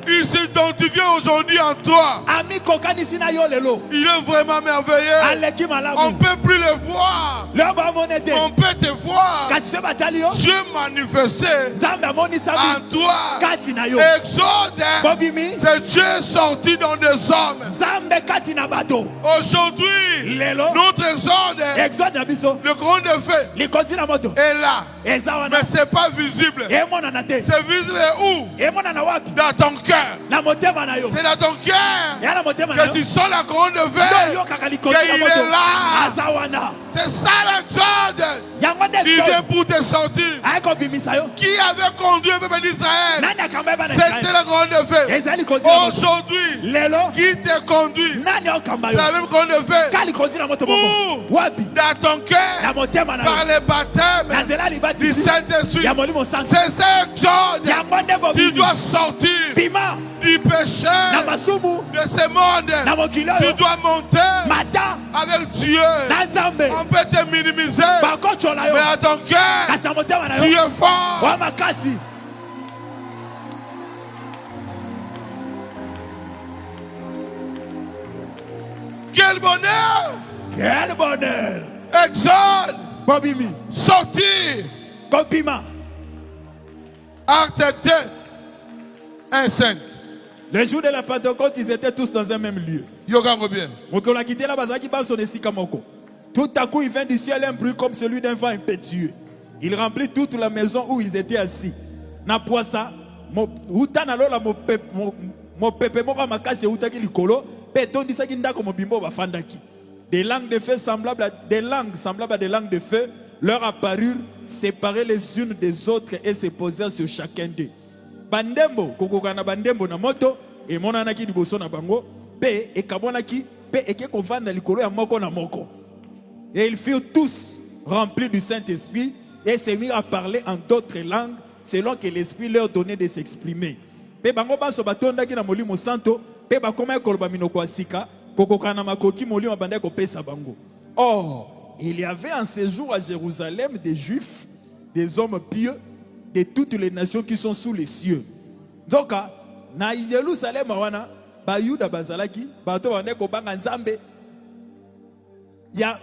Il s'identifie aujourd'hui en toi. Il est vraiment merveilleux. On ne peut plus le voir. On peut te voir. Dieu manifesté en toi. Exode, c'est Dieu sorti dans des hommes. Aujourd'hui, notre exode, le grand de feu est là. Mais ce n'est pas visible. C'est visible où? Dans ton cœur. C'est dans ton cœur que tu sens la couronne de feu. Qu'il est là. C'est ça l'exode. Il vient pour te sortir. Qui avait conduit le peuple d'Israël? C'était la couronne de feu. Aujourd'hui, qui te conduit? C'est la même couronne de feu. Où? Dans ton cœur. Par le baptême du Saint-Esprit. C'est ça l'exode. Tu dois sortir du péché de ce monde. Tu dois monter avec Dieu. On peut te minimiser, mais à ton cœur, tu es fort. Quel bonheur! Quel bonheur! Exode! Bobimi. Sortir! Copima. Acte 2, 1, 5. Le jour de la Pentecôte, ils étaient tous dans un même lieu. Tout à coup, il vint du ciel un bruit comme celui d'un vent impétueux. Il remplit toute la maison où ils étaient assis. Des langues de feu semblables à des langues de feu leur apparurent, séparées les unes des autres et se posèrent sur chacun d'eux. Bandembo, kokokana bandembo na moto, et monanaki liboso na bango, pe et kabonaki, pe et ke kovanda likolo ya moko na moko. Et ils furent tous remplis du Saint-Esprit et se mirent à parler en d'autres langues selon que l'Esprit leur donnait de s'exprimer. Pe bango baso batondaki na molimo santo, pe bakoma ekoloba minoko asika, kokokana makoki molimo bande ko pesa bango. Or, il y avait en séjour à Jérusalem des Juifs, des hommes pieux, de toutes les nations qui sont sous les cieux. Donc, na Jérusalem wana, ba Yuda bazalaki, bato bande ko banga nzambe. Ya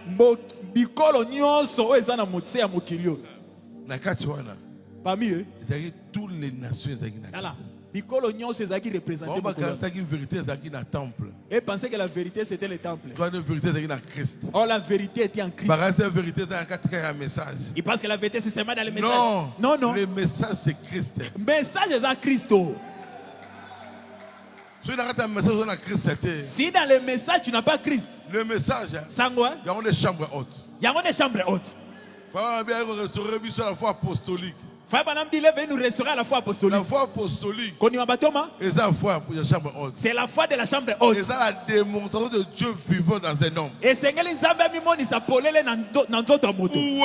bikolo nyonso eza na motse ya mokilio. Na kati wana. Parmi eux, toutes les nations ezaki na kati. Bikolo nyonso ezaki représenté vérité ezaki na temple. Et pensait que la vérité c'était le temple. La vérité ezaki na Christ. Or la vérité était en Christ. La vérité était en katika message. Il pense que la vérité c'est seulement dans le message. Non. Non. Le message c'est Christ. Message est Christo. Si dans le message tu n'as pas Christ. Le message. Il y a des chambres hautes. Il y a des chambres hautes. Il faut bien restaurer la foi apostolique. Nous restaurer à la foi apostolique. La foi apostolique. C'est la foi de la chambre haute. C'est la démonstration de Dieu vivant dans un homme. Et c'est où est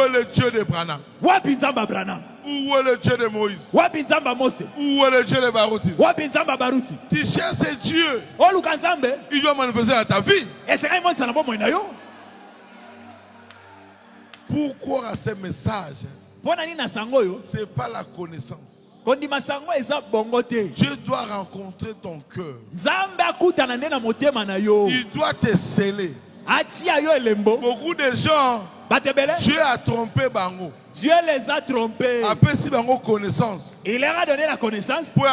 le Dieu de Branham? Où est le Dieu de Moïse? Où est le Dieu de Baruti? Tu cherches Dieu. Il doit manifester dans ta vie. Pourquoi à ce message? C'est pas la connaissance. Dieu doit rencontrer ton cœur. Il doit te sceller. Beaucoup de gens, Dieu a trompé Bango. Dieu les a trompés. Après si Bango connaissance, il leur a donné la connaissance pour les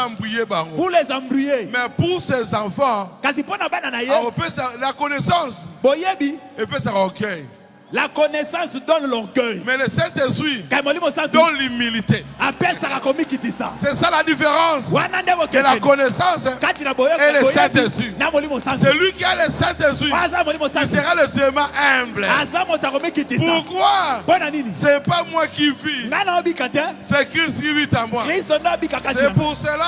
embrouiller. Mais pour ces enfants, la connaissance et puis ça recueille. La connaissance donne l'orgueil. Mais le Saint-Esprit donne l'humilité. C'est ça la différence de la connaissance et le Saint-Esprit. Celui qui a le Saint-Esprit, il sera le témoin humble. Pourquoi? C'est pas moi qui vis, c'est Christ qui vit en moi. C'est pour cela,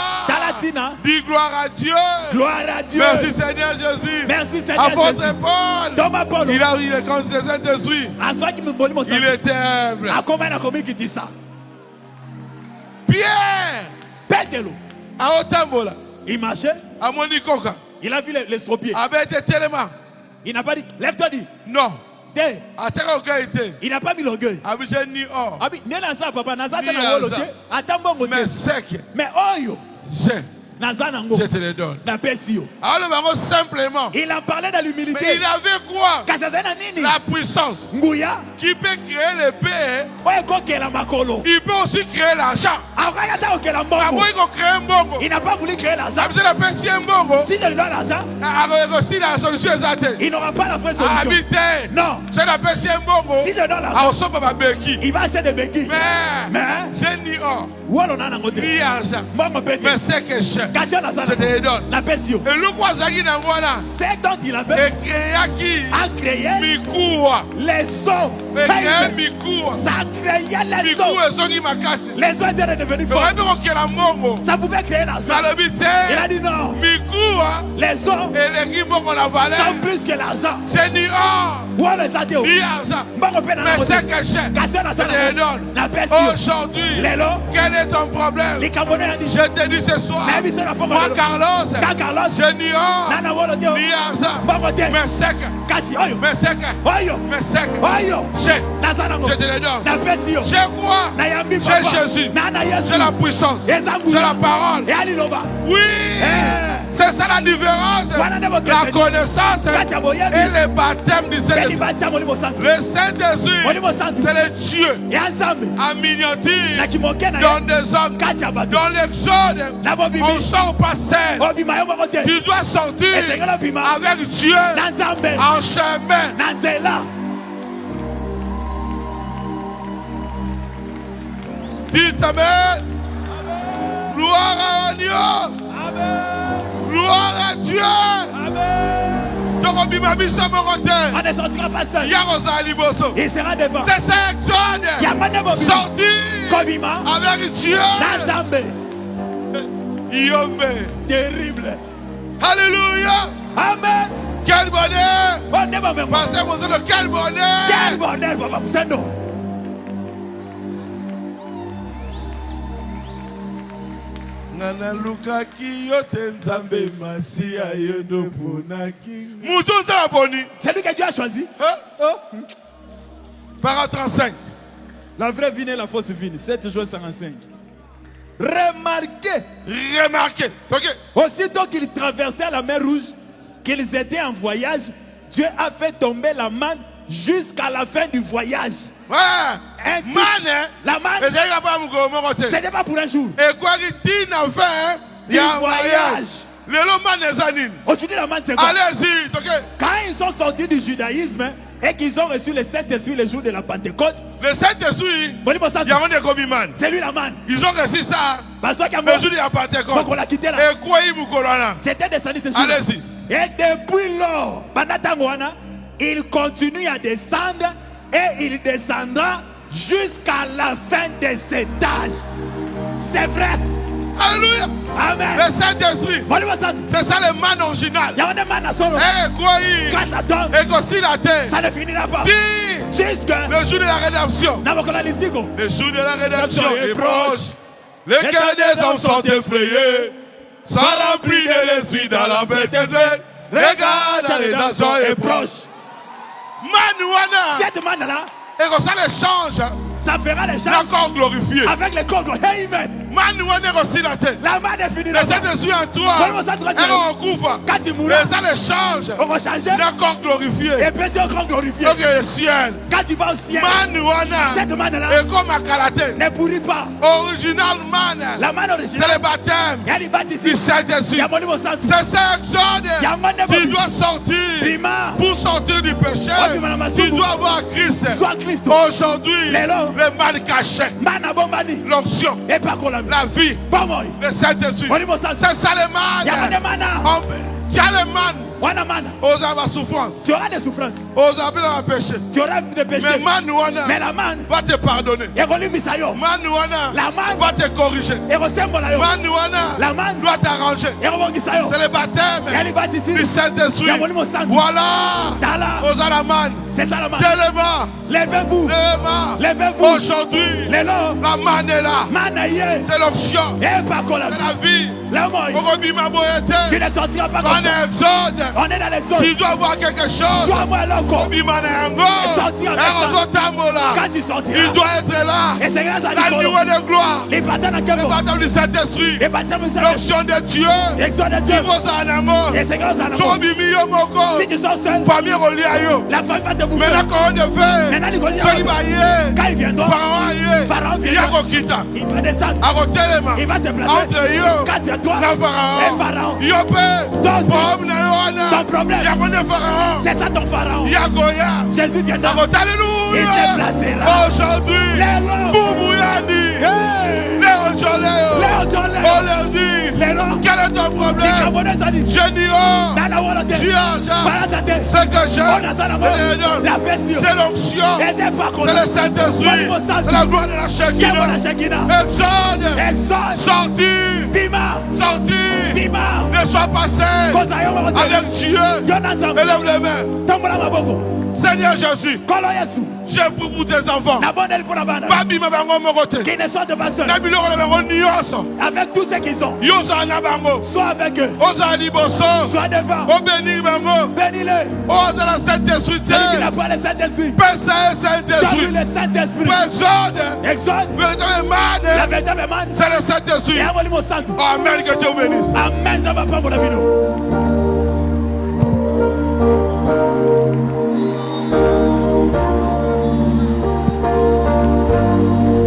dis gloire à Dieu. Merci Seigneur Jésus. Merci Seigneur Jésus. Apôtre Paul, il a eu le compte de Saint-Esprit. Il était humble. Pierre, à Otambola, il marchait. À Monikoka, il a vu l'estropié. Avait été tellement. Il n'a pas dit, lève-toi, dit. Non. Il n'a pas mis l'orgueil. Mais sec. Mais oyo. Je te le donne. Alors, simplement. Il en parlait de l'humilité. Mais il avait quoi? La puissance. Qui peut créer le paix. Il peut aussi créer l'argent. Il n'a pas voulu créer l'argent. Si je lui donne l'argent, il n'aura pas la vraie solution. Non. Si je lui donne l'argent, il va acheter des béquilles. Mais j'ai ni or, ni argent. Mais c'est que je te le donne. Et le Kwazagi Nangwana, c'est dont il avait créé les eaux. Ça a créé les eaux. Les eaux étaient devenues fortes. Ça pouvait créer l'argent. Il a dit non. Les eaux sont plus que l'argent. J'ai ni or, ni argent. Mais c'est que je te le donne. Aujourd'hui, quel est ton problème? Je te dis ce soir, moi Carlos, je n'y ai ni argent. Mais c'est je te le donne. J'ai quoi? J'ai Jésus. J'ai la puissance. J'ai la parole. Oui. C'est ça la différence. La connaissance et le baptême du Saint-Esprit. Le Saint-Esprit, c'est le Dieu en miniature dans des hommes. Dans l'Exode, on sort pas seul. Tu dois sortir avec Dieu en chemin. Dites Amen. Gloire à Dieu. Gloire à Dieu. On ne sortira pas seul. Il sera devant. C'est ça Exode. Sortir avec Dieu. Terrible. Alléluia. Amen. Quel bonheur. Pensez vous êtes quel bonheur. Quel bonheur, Papa Moussano. C'est lui que Dieu a choisi. Parole 35. La vraie vigne et la fausse vigne. 7 juin 55. Remarquez. Aussitôt qu'ils traversaient la mer Rouge, qu'ils étaient en voyage, Dieu a fait tomber la manne jusqu'à la fin du voyage. La manne, c'était pas pour un jour. Et quoi qu'il y a un voyage. Aujourd'hui, la manne, c'est quoi? Allez-y. Quand ils sont sortis du judaïsme et qu'ils ont reçu le Saint-Esprit le jour de la Pentecôte, le Saint-Esprit, c'est lui la manne. Ils ont reçu ça le jour de la Pentecôte. Et quoi c'était descendu ce jour. Allez-y. Et depuis lors, il continue à descendre et il descendra jusqu'à la fin de cet âge. C'est vrai. Alléluia. Amen. Le Saint-Esprit, c'est ça le man original. Ça ne finira pas. Le jour de la rédemption. Le jour de la rédemption est proche. Les cœurs des hommes sont effrayés, sont remplis de l'esprit dans la bête. Regarde, la rédemption est proche. Cette manne-là, et ça le change. Ça fera les changes. Le corps glorifié. Avec le corps glorifié. Amen. La manne est finie. Le Saint-Esprit en toi. Et on couvre. Quand tu mourras, ça le change. on va changer. Le corps glorifié. Et puis c'est un corps glorifié. Donc le ciel. Quand tu vas au ciel, cette manne-là ne pourrit pas. Original man. La manne originale. C'est le baptême. Il y a des baptismes. Du Saint-Esprit. C'est ça exode. Tu dois sortir. Pour sortir du péché. Tu dois avoir Christ. Aujourd'hui, le mal caché. L'onction. La vie. Le Saint-Esprit. C'est ça le mal. Tu as le mal. Aux avoir souffrance. Tu auras des souffrances. Aux avoir péché. Tu auras des péchés. Mais la manne va te pardonner. La manne va te corriger. La manne doit t'arranger. C'est le baptême du Saint-Esprit. Voilà. Aux la manne. C'est ça la manne. Levez-vous. Levez-vous. Aujourd'hui, la manne est là. C'est l'onction. C'est la vie. Tu ne sortiras pas comme ça. On est dans l'exode. Tu dois avoir quelque chose. Sois-moi loco. Quand tu sortiras, il doit être là. Et c'est grâce à la nuée de gloire. Les baptêmes du Saint-Esprit. L'onction de Dieu. L'exode de Dieu. Et c'est grâce à l'amour. Si tu sors seul, la famille va te bouffer. Quand il viendra, Pharaon viendra. Il va descendre. Il va se placer. Quand c'est toi et Pharaon. Ton problème, c'est ça ton Pharaon. Jésus viendra. Il se placera. Aujourd'hui, quel est ton problème? C'est que j'ai. C'est l'onction. C'est le Saint-Esprit. C'est la gloire de la Shekinah. Exode. Sortir. Ne sois pas seul avec Dieu. Élève les mains. Seigneur Jésus, j'ai pour tes enfants. Qu'ils ne soient pas seuls. Avec tout ce qu'ils ont. Sois avec eux. Sois devant. Bénis-les. Celui qui n'a pas le Saint-Esprit. Donne-lui le Saint-Esprit. Exode. La véritable manne. C'est le Saint-Esprit. Amen. Que Dieu bénisse. Amen. Ça va pas pour la vie.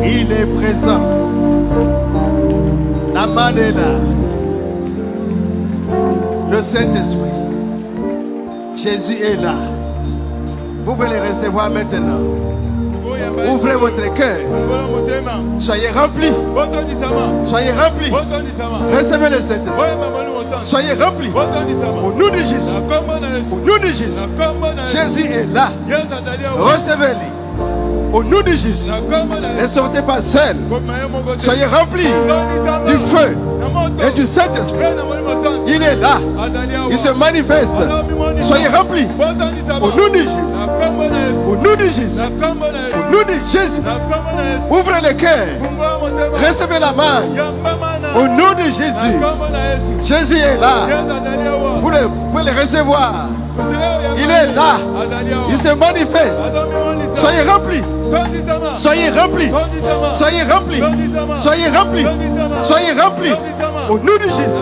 Il est présent. La manne est là. Le Saint-Esprit. Jésus est là. Vous pouvez les recevoir maintenant. Ouvrez votre cœur. Soyez remplis. Soyez remplis. Recevez le Saint-Esprit. Soyez remplis. Au nom de Jésus. Au nom de Jésus. Jésus est là. Recevez-le. Au nom de Jésus. Ne sortez pas seul. Soyez remplis du feu et du Saint-Esprit. Il est là. Il se manifeste. Soyez remplis. Au nom de Jésus. Au nom de Jésus. Au nom de Jésus. Ouvrez le cœur. Recevez la main. Au nom de Jésus. Jésus est là. Vous pouvez le recevoir. Il est là. Il se manifeste. Soyez remplis. Soyez remplis. Soyez remplis. Soyez remplis. Soyez remplis. Au nom de Jésus.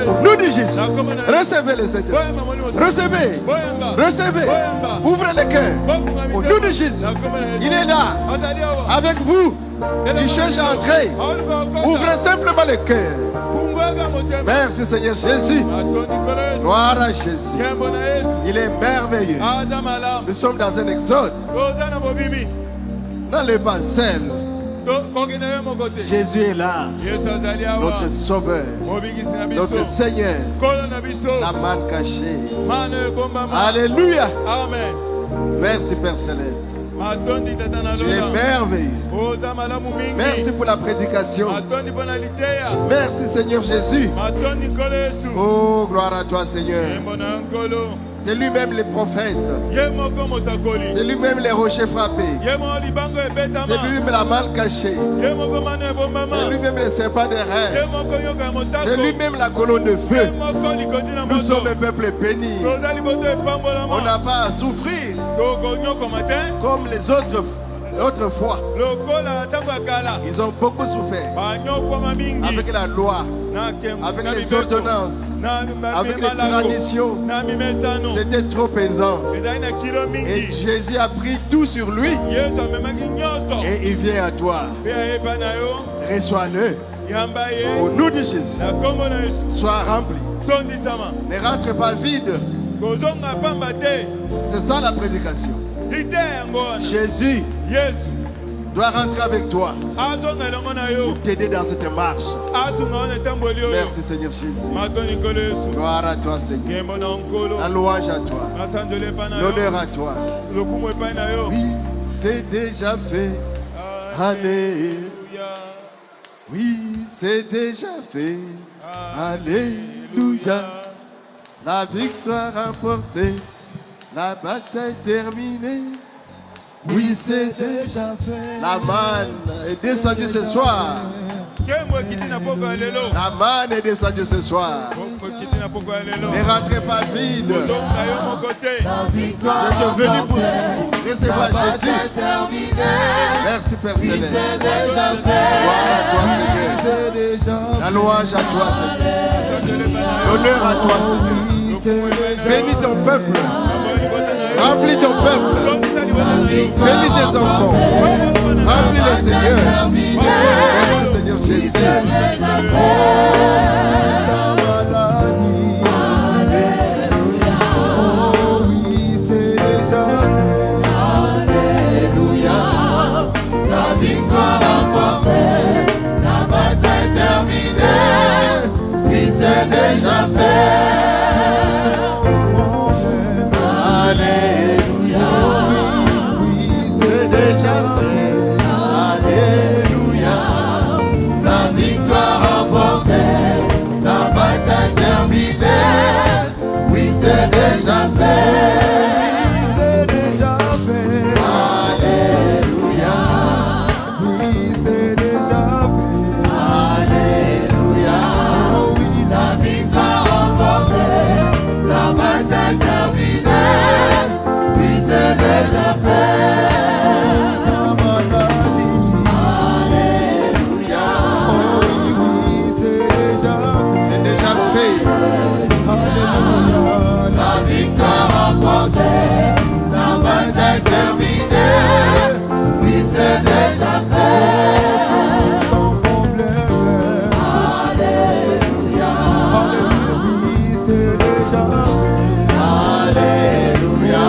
Au nom de Jésus. Recevez le Saint-Esprit. Recevez. Recevez. Ouvrez le cœur. Au nom de Jésus. Il est là. Avec vous. Il cherche à entrer. Ouvrez simplement le cœur. Merci Seigneur Jésus. Gloire à Jésus. Il est merveilleux. Nous sommes dans un exode. N'allez pas seul. Jésus est là. Notre Sauveur. Notre Seigneur. La manne cachée. Alléluia. Merci Père Céleste. Tu es merveilleux. Merci pour la prédication. Merci Seigneur Jésus. Oh, gloire à toi Seigneur. C'est lui-même les prophètes. C'est lui-même les rochers frappés. C'est lui-même la manne cachée. C'est lui-même les serpents des reins. C'est lui-même la colonne de feu. Nous sommes un peuple béni. On n'a pas à souffrir comme les autres Autrefois, ils ont beaucoup souffert avec la loi, avec les ordonnances, avec les traditions. C'était trop pesant. Et Jésus a pris tout sur lui. Et il vient à toi. Reçois-le. Au nom de Jésus. Sois rempli. Ne rentre pas vide. C'est ça la prédication. Jésus doit rentrer avec toi pour t'aider dans cette marche. Merci Seigneur Jésus. Gloire à toi Seigneur. La louange à toi. L'honneur à toi. Oui, c'est déjà fait. Alléluia. Oui, c'est déjà fait. Alléluia. La victoire remportée. La bataille terminée. Oui, c'est déjà fait. La manne est descendue ce soir. La manne est descendue ce soir. Ne rentrez pas vide. Je suis venu pour recevoir Jésus. Merci Père Céleste. Gloire à toi Seigneur. La louange à toi Seigneur. L'honneur à toi Seigneur. Bénis ton peuple. Remplis ton peuple. Bénis tes enfants. Remplis le Seigneur. Merci Seigneur Jésus. Alléluia. La victoire remportée. La bataille terminée. Oui, c'est déjà fait. Alléluia. Oui, c'est déjà fait. Alléluia. La victoire remportée. La bataille terminée. Oui, c'est déjà fait. C'est déjà fait. Alléluia. Oui, c'est déjà fait. Alléluia. Oui, la victoire remportée. La bataille terminée. Oui, c'est déjà fait. Alléluia. Oui, c'est déjà fait. C'est déjà fait. Alléluia. La victoire remportée. La bataille terminée. Oui, c'est déjà fait. Alléluia. Oui, c'est déjà fait. Alléluia.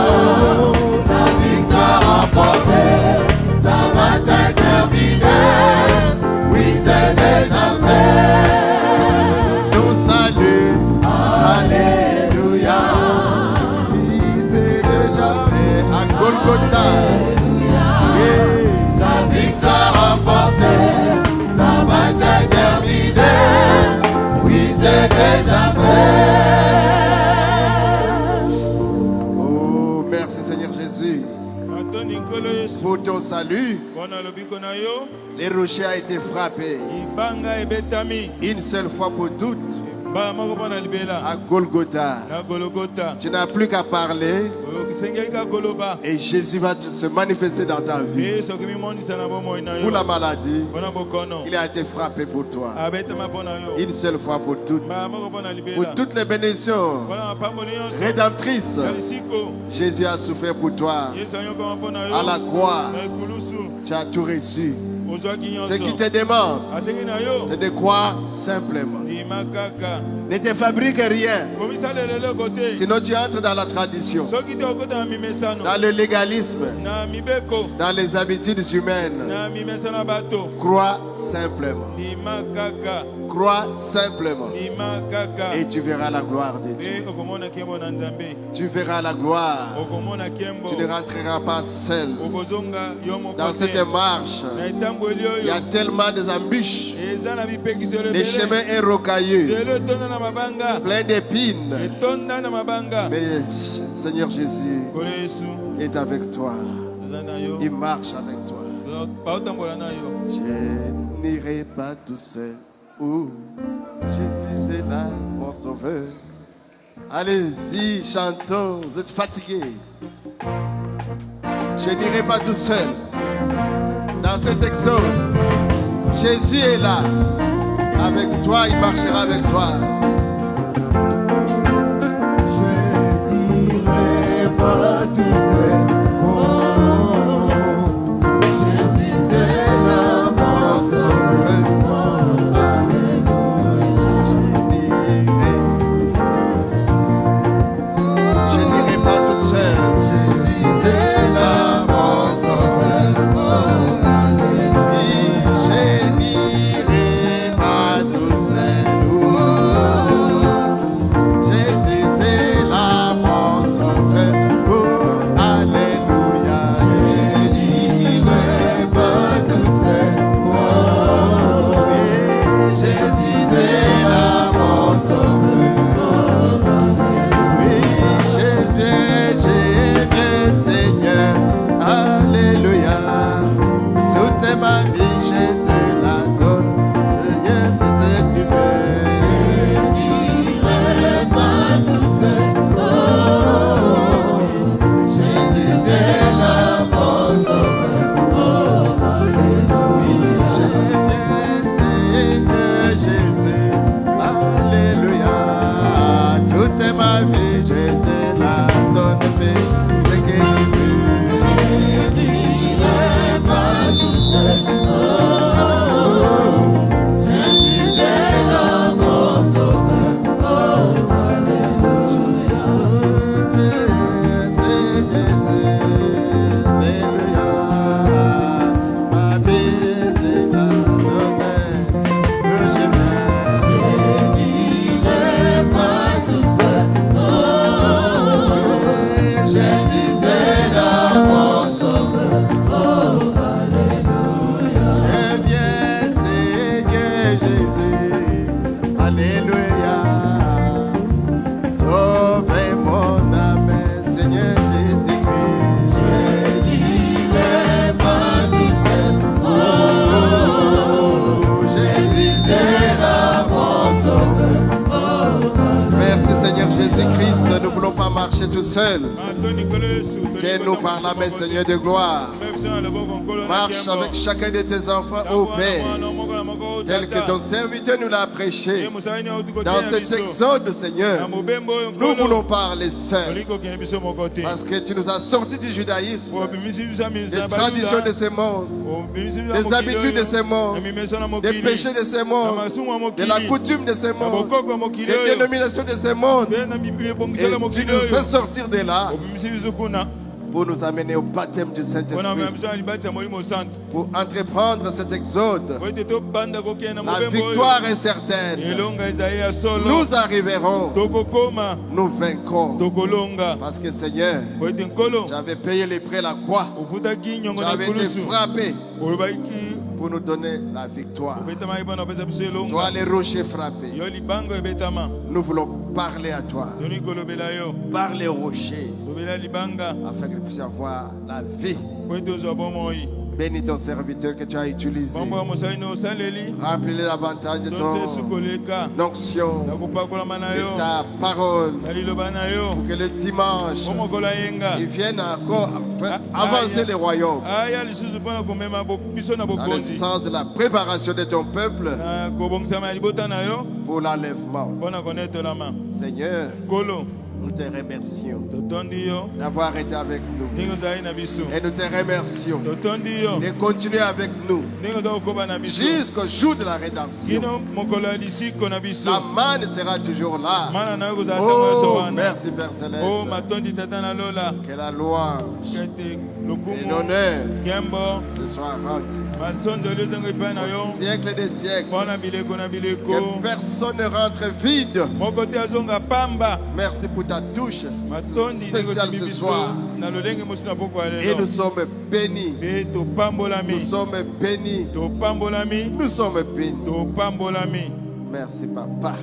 La victoire remportée. La bataille terminée. Oui, c'est déjà fait. Nous salut. Alléluia. Oui, c'est déjà fait. À Golgotha. La victoire remportée. La bataille terminée. Oui, c'est déjà fait. Oh, merci Seigneur Jésus. Pour ton salut, les rochers ont été frappés. Une seule fois pour toutes. À Golgotha. Tu n'as plus qu'à parler et Jésus va se manifester dans ta vie. Pour la maladie, il a été frappé pour toi. Une seule fois pour toutes. Pour toutes les bénédictions rédemptrices, Jésus a souffert pour toi. À la croix, tu as tout reçu. Ce qui te demande, c'est de croire simplement. Ne te fabrique rien. Sinon tu entres dans la tradition, dans le légalisme, dans les habitudes humaines. Crois simplement. Crois simplement. Et tu verras la gloire de Dieu. Tu verras la gloire. Tu ne rentreras pas seul. Dans cette marche, il y a tellement d'embûches. Le chemin est rocailleux, plein d'épines. Mais Seigneur Jésus est avec toi. Il marche avec toi. Je n'irai pas tout seul. Jésus est là, mon sauveur. Allez-y, chantons. Vous êtes fatigués. Je n'irai pas tout seul. Dans cet exode, Jésus est là. Avec toi, il marchera avec toi. Je dirai pas tous ces mots. Jésus est là, mon sauveur. Je n'irai pas tout seul. Jésus est là, mon sauveur. Oui, je n'irai pas tout seul. Jésus est là, mon sauveur. Oh, alléluia. Je n'irai pas tout seul. Oui, Jésus est là, mon sauveur. Oui, j'ai bien, Seigneur. Alléluia. Toute ma vie, je te la donne. Seigneur, fais ce que tu veux. Je n'irai pas tout seul. Jésus est là, mon sauveur. Oui, j'ai bien, Seigneur Jésus. Alléluia. Toute ma vie, je te la donne. Fais ce que tu veux. Je n'irai pas tout seul. Jésus est là, mon sauveur. Alléluia. Ma vie, te la donne. Que je viens. Je n'irai pas tout seul. Jésus est là, mon sauveur. Alléluia. Je viens, Seigneur Jésus. Alléluia. Sauve mon âme, Seigneur Jésus-Christ. Je n'irai pas tout seul. Jésus est là, mon sauveur. Merci Seigneur Jésus-Christ. Nous ne voulons pas marcher tout seuls. Tiens-nous par la main, Seigneur de gloire. Marche avec chacun de tes enfants, ô Père, tel que ton serviteur nous l'a prêché. Dans cet exode, Seigneur, nous voulons parler seuls. Parce que tu nous as sortis du judaïsme, des traditions de ce monde, des habitudes de ce monde, des péchés de ce monde, de la coutume de ce monde, des dénominations de ce monde. Et tu nous fais sortir de là pour nous amener au baptême du Saint-Esprit, pour entreprendre cet exode. La victoire est certaine. Nous arriverons, nous vaincrons. Parce que Seigneur, j'avais payé les prix à la croix. J'avais été frappé pour nous donner la victoire. Toi, les rochers frappés, nous voulons parler à toi. Parler aux rochers afin qu'ils puissent avoir la vie. Bénis ton serviteur que tu as utilisé. Remplis-le davantage de ton onction, de ta parole, pour que le dimanche, il vienne encore avancer le royaume dans le sens de la préparation de ton peuple pour l'enlèvement. Seigneur, nous te remercions d'avoir été avec nous. Et nous te remercions de continuer avec nous jusqu'au jour de la rédemption. La manne sera toujours là. Oh, merci Père Céleste. Que la louange et l'honneur te soient rendus au siècle des siècles. Que personne ne rentre vide. Merci pour ta touche spéciale ce soir. Et nous sommes bénis. Nous sommes bénis. Nous sommes bénis. Merci Papa.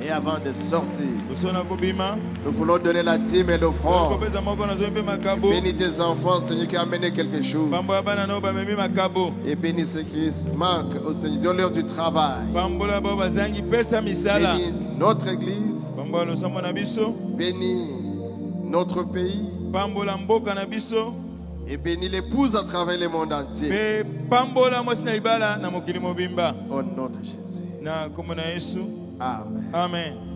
Et avant de sortir, nous voulons donner la dîme et l'offrande. Bénis tes enfants, Seigneur, qui a amené quelque chose. Et bénis ceux qui manquent au Seigneur, donne-leur du travail. Bénis notre église. Bénis notre pays. Et bénis l'épouse à travers le monde entier. Au nom de Jésus. Na komona Yesu. Amen. Amen.